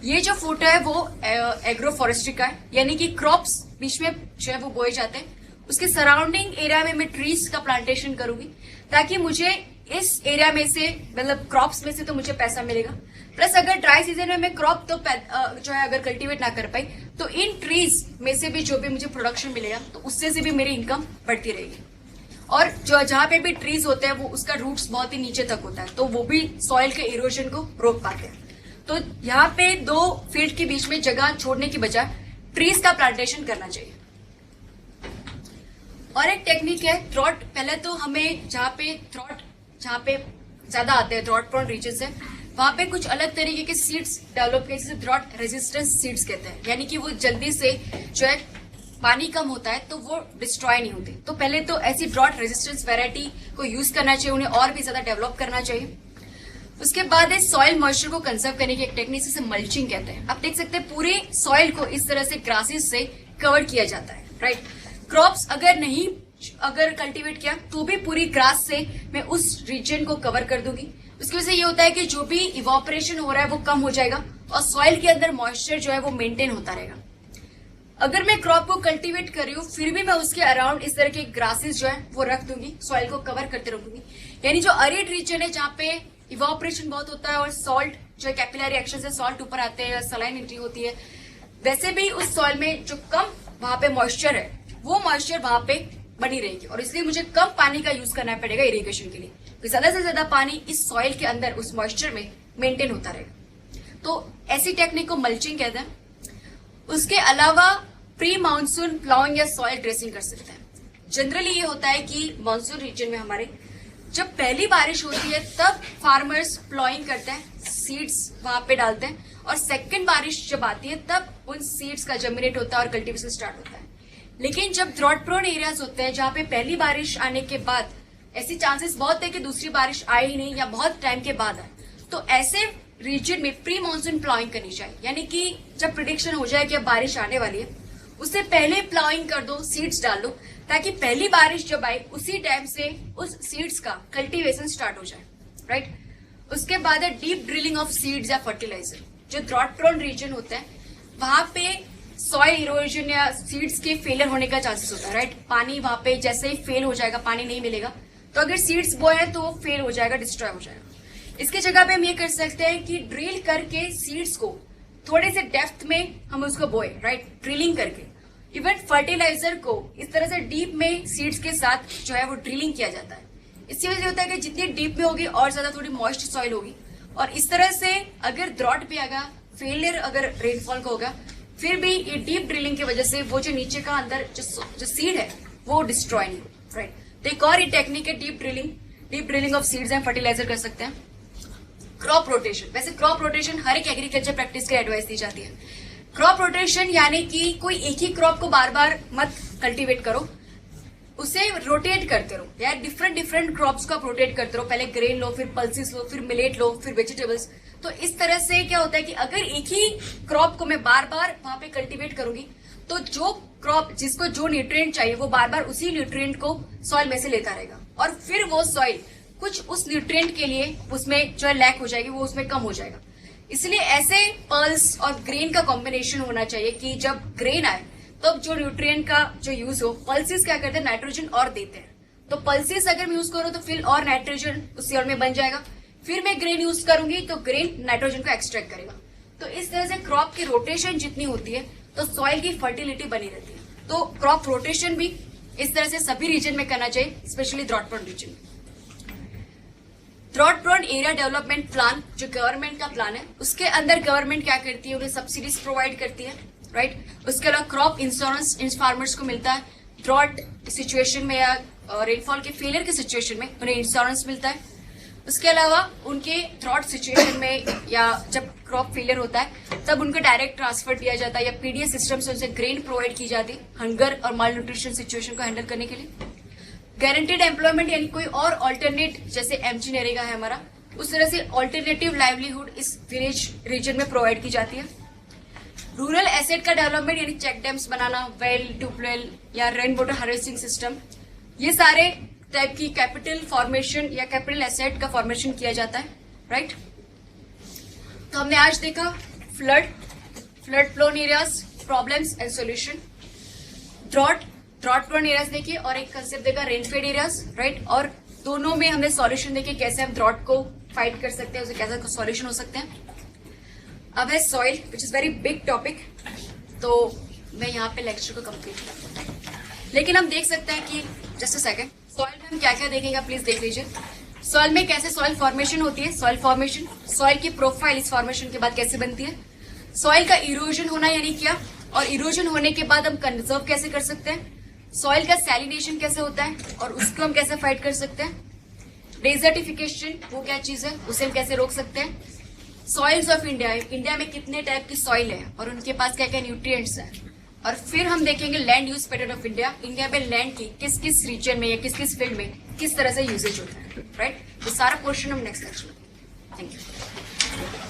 ये जो फूड है वो एग्रो फॉरेस्ट्री का है, यानी कि क्रॉप्स बीच में जो है वो बोए जाते हैं, उसके सराउंडिंग एरिया में मैं ट्रीज का प्लांटेशन करूंगी, ताकि मुझे इस एरिया में से मतलब क्रॉप्स में से तो मुझे पैसा मिलेगा, प्लस अगर ड्राई सीजन में मैं क्रॉप तो जो है अगर कल्टीवेट ना कर पाई तो इन ट्रीज में से भी जो भी मुझे प्रोडक्शन मिलेगा तो उससे से भी मेरी इनकम बढ़ती रहेगी। और जो जहां पे भी ट्रीज होते हैं वो उसका रूट्स बहुत ही नीचे तक होता है, तो वो भी सॉइल के इरोजन को रोक पाते हैं। तो यहाँ पे दो फील्ड के बीच में जगह छोड़ने की बजाय ट्रीज का प्लांटेशन करना चाहिए। और एक टेक्निक है ड्रॉट। पहले तो हमें जहाँ पे ज्यादा आते हैं ड्रॉट प्रोन रीजन से, वहां पे कुछ अलग तरीके के सीड्स डेवलप किए, जिसे ड्रॉट रेजिस्टेंस सीड्स कहते हैं, यानी कि वो जल्दी से जो है पानी कम होता है तो वो डिस्ट्रॉय नहीं होते। तो पहले तो ऐसी ड्रॉट रेजिस्टेंस वैरायटी को यूज करना चाहिए, उन्हें और भी ज्यादा डेवलप करना चाहिए। उसके बाद है सॉइल मॉइस्चर को कंजर्व करने की एक टेक्निक, जिसे मल्चिंग कहते हैं। आप देख सकते हैं पूरे सॉइल को इस तरह से ग्रासेस से कवर किया जाता है, राइट। क्रॉप्स अगर कल्टीवेट किया तो भी पूरी ग्रास से मैं उस रीजन को कवर कर दूंगी। उसकी वजह से ये होता है कि जो भी इवापोरेशन हो रहा है वो कम हो जाएगा और सॉइल के अंदर मॉइस्चर जो है वो मेंटेन होता रहेगा। अगर मैं क्रॉप को कल्टीवेट कर रही हूँ फिर भी मैं उसके अराउंड इस तरह के ग्रासेस जो है वो रख दूंगी, सॉइल को कवर करते रखूंगी। यानी जो अरिड रीजन है जहाँ पे इवापोरेशन बहुत होता है और सॉल्ट जो कैपिलरी एक्शन से सॉल्ट ऊपर आते हैं, सलाइन एंट्री होती है, वैसे भी उस सॉइल में जो कम वहां पे मॉइस्चर है वो मॉइस्चर वहां पे बनी रहेगी और इसलिए मुझे कम पानी का यूज करना पड़ेगा इरिगेशन के लिए, तो ज्यादा से ज्यादा पानी इस सॉइल के अंदर उस मॉइस्चर में मेंटेन होता रहेगा। तो ऐसी टेक्निक को मल्चिंग कहते हैं। उसके अलावा प्री मानसून प्लाउइंग या सॉइल ड्रेसिंग कर सकते हैं। जनरली ये होता है कि मानसून रीजन में हमारे जब पहली बारिश होती है तब फार्मर्स प्लॉइंग करते हैं, सीड्स वहां पे डालते हैं और सेकंड बारिश जब आती है तब उन सीड्स का जर्मिनेट होता है और कल्टीवेशन स्टार्ट होता है। लेकिन जब ड्रॉट प्रोन एरियाज होते हैं जहां पे पहली बारिश आने के बाद ऐसी चांसेस बहुत है कि दूसरी बारिश आए ही नहीं या बहुत टाइम के बाद आए, तो ऐसे रीजन में प्री मानसून प्लाउइंग करनी चाहिए। यानी कि जब प्रिडिक्शन हो जाए कि अब बारिश आने वाली है उससे पहले प्लाउइंग कर दो, सीड्स डाल दो, ताकि पहली बारिश जब आए उसी टाइम से उस सीड्स का कल्टीवेशन स्टार्ट हो जाए, राइट। उसके बाद है डीप ड्रिलिंग ऑफ सीड्स या फर्टिलाइजर। जो ड्रॉट प्रोन रीजन होता है वहां पे सॉइल इरोजन या सीड्स के फेलियर होने का चांसेस होता है, राइट। पानी वहां पे जैसे ही फेल हो जाएगा, पानी नहीं मिलेगा, तो अगर सीड्स बोए हैं तो वो फेल हो जाएगा, डिस्ट्रॉय हो जाएगा। इसके जगह पे हम ये कर सकते हैं कि ड्रिल करके सीड्स को थोड़े से डेप्थ में हम उसको बोए, राइट, ड्रिलिंग करके। इवन फर्टिलाइजर को इस तरह से डीप में सीड्स के साथ जो है वो ड्रिलिंग किया जाता है। इसकी वजह से होता है कि जितनी डीप में होगी और ज्यादा थोड़ी मॉइस्ट सॉइल होगी और इस तरह से अगर ड्रॉट भी आएगा, फेलियर अगर रेनफॉल का होगा, फिर भी ये डीप ड्रिलिंग की वजह से वो जो नीचे का अंदर जो सीड है वो डिस्ट्रॉय नहीं, राइट। तो एक और ये टेक्निक है deep drilling of seeds and fertiliser कर सकते हैं। क्रॉप रोटेशन, वैसे क्रॉप रोटेशन हर एक एग्रीकल्चर प्रैक्टिस के एडवाइस दी जाती है। क्रॉप रोटेशन यानी कि कोई एक ही क्रॉप को बार बार मत कल्टीवेट करो, उसे रोटेट करते रहो, या डिफरेंट क्रॉप्स को आप रोटेट करते रहो। पहले ग्रेन लो, फिर पल्सिस लो, फिर मिलेट लो, फिर वेजिटेबल्स। तो इस तरह से क्या होता है कि अगर एक ही क्रॉप को मैं बार बार वहां पे कल्टीवेट करूंगी तो जो क्रॉप जिसको जो न्यूट्रिएंट चाहिए वो बार बार उसी न्यूट्रिएंट को सॉइल में से लेता रहेगा और फिर वो सॉइल कुछ उस न्यूट्रिएंट के लिए उसमें जो लैक हो जाएगी वो उसमें कम हो जाएगा। इसलिए ऐसे पल्स और ग्रेन का कॉम्बिनेशन होना चाहिए कि जब ग्रेन आए तब जो न्यूट्रिएंट का जो यूज हो, पल्सिस क्या करते हैं नाइट्रोजन और देते हैं, तो पल्सिस अगर मैं यूज करूं तो फिर और नाइट्रोजन उस सॉइल में बन जाएगा। फिर मैं ग्रेन यूज करूंगी तो ग्रेन नाइट्रोजन को एक्सट्रैक्ट करेगा। तो इस तरह से क्रॉप की रोटेशन जितनी होती है तो सॉइल की फर्टिलिटी बनी रहती है। तो क्रॉप रोटेशन भी इस तरह से सभी रीजन में करना चाहिए, स्पेशली ड्रॉट प्रोन रीजन में। Drought prone area development plan जो गवर्नमेंट का प्लान है, उसके अंदर गवर्नमेंट क्या करती है, उन्हें सब्सिडीज प्रोवाइड करती है, राइट। उसके अलावा क्रॉप इंश्योरेंस इन फार्मर्स को मिलता है। ड्रॉट सिचुएशन में या रेनफॉल के फेलियर के सिचुएशन में उन्हें इंश्योरेंस मिलता है। उसके अलावा उनके ड्रॉट सिचुएशन में या जब क्रॉप फेलियर होता है तब उनको डायरेक्ट ट्रांसफर दिया जाता है या पीडीएस सिस्टम से उनसे ग्रेन प्रोवाइड की जाती है हंगर और माल न्यूट्रिशन सिचुएशन को हैंडल करने के लिए। गारंटीड एम्प्लॉयमेंट यानी कोई और ऑल्टरनेट, जैसे एमजी नरेगा है हमारा, उस तरह से ऑल्टरनेटिव लाइवलीहुड इस विलेज रीजन में प्रोवाइड की जाती है। रूरल एसेट का डेवलपमेंट यानी चेक डैम्स बनाना, वेल, ट्यूबवेल या रेन वाटर हार्वेस्टिंग सिस्टम, ये सारे टाइप की कैपिटल फॉर्मेशन या कैपिटल एसेट का फॉर्मेशन किया जाता है, राइट। तो हमने आज देखा flood prone areas, problems and solution, drought prone areas देखिए और एक कंसेप्ट देखा रेनफेड एरियाज, राइट। और दोनों में हमने सॉल्यूशन देखे कैसे हम ड्रॉट को फाइट कर सकते हैं, उसे कैसे सॉल्यूशन हो सकते हैं। अब है soil which is very big topic, तो मैं यहाँ पे लेक्चर को कंप्लीट करता हूँ। लेकिन हम देख सकते हैं कि जस्ट अ सेकंड, सॉइल में हम क्या क्या देखेंगे प्लीज देख लीजिए। सॉइल में कैसे सॉइल फॉर्मेशन होती है, सॉइल फॉर्मेशन, सॉइल की प्रोफाइल इस फॉर्मेशन के बाद कैसे बनती है, सॉइल का इरोजन होना यानी क्या, और इरोजन होने के बाद हम कंजर्व कैसे कर सकते हैं, सॉइल का सैलिनेशन कैसे होता है और उसको हम कैसे फाइट कर सकते हैं, डेजर्टिफिकेशन वो क्या चीज है उसे हम कैसे रोक सकते हैं, सॉइल्स ऑफ इंडिया, इंडिया में कितने टाइप की सॉइल है और उनके पास क्या क्या न्यूट्रिएंट्स हैं, और फिर हम देखेंगे land use pattern of India, India में लैंड की किस किस रीजन में या किस किस फील्ड में किस तरह से यूजेज होता है, राइट। तो सारा पोर्शन हम नेक्स्ट लेक्चर में थैंक यू।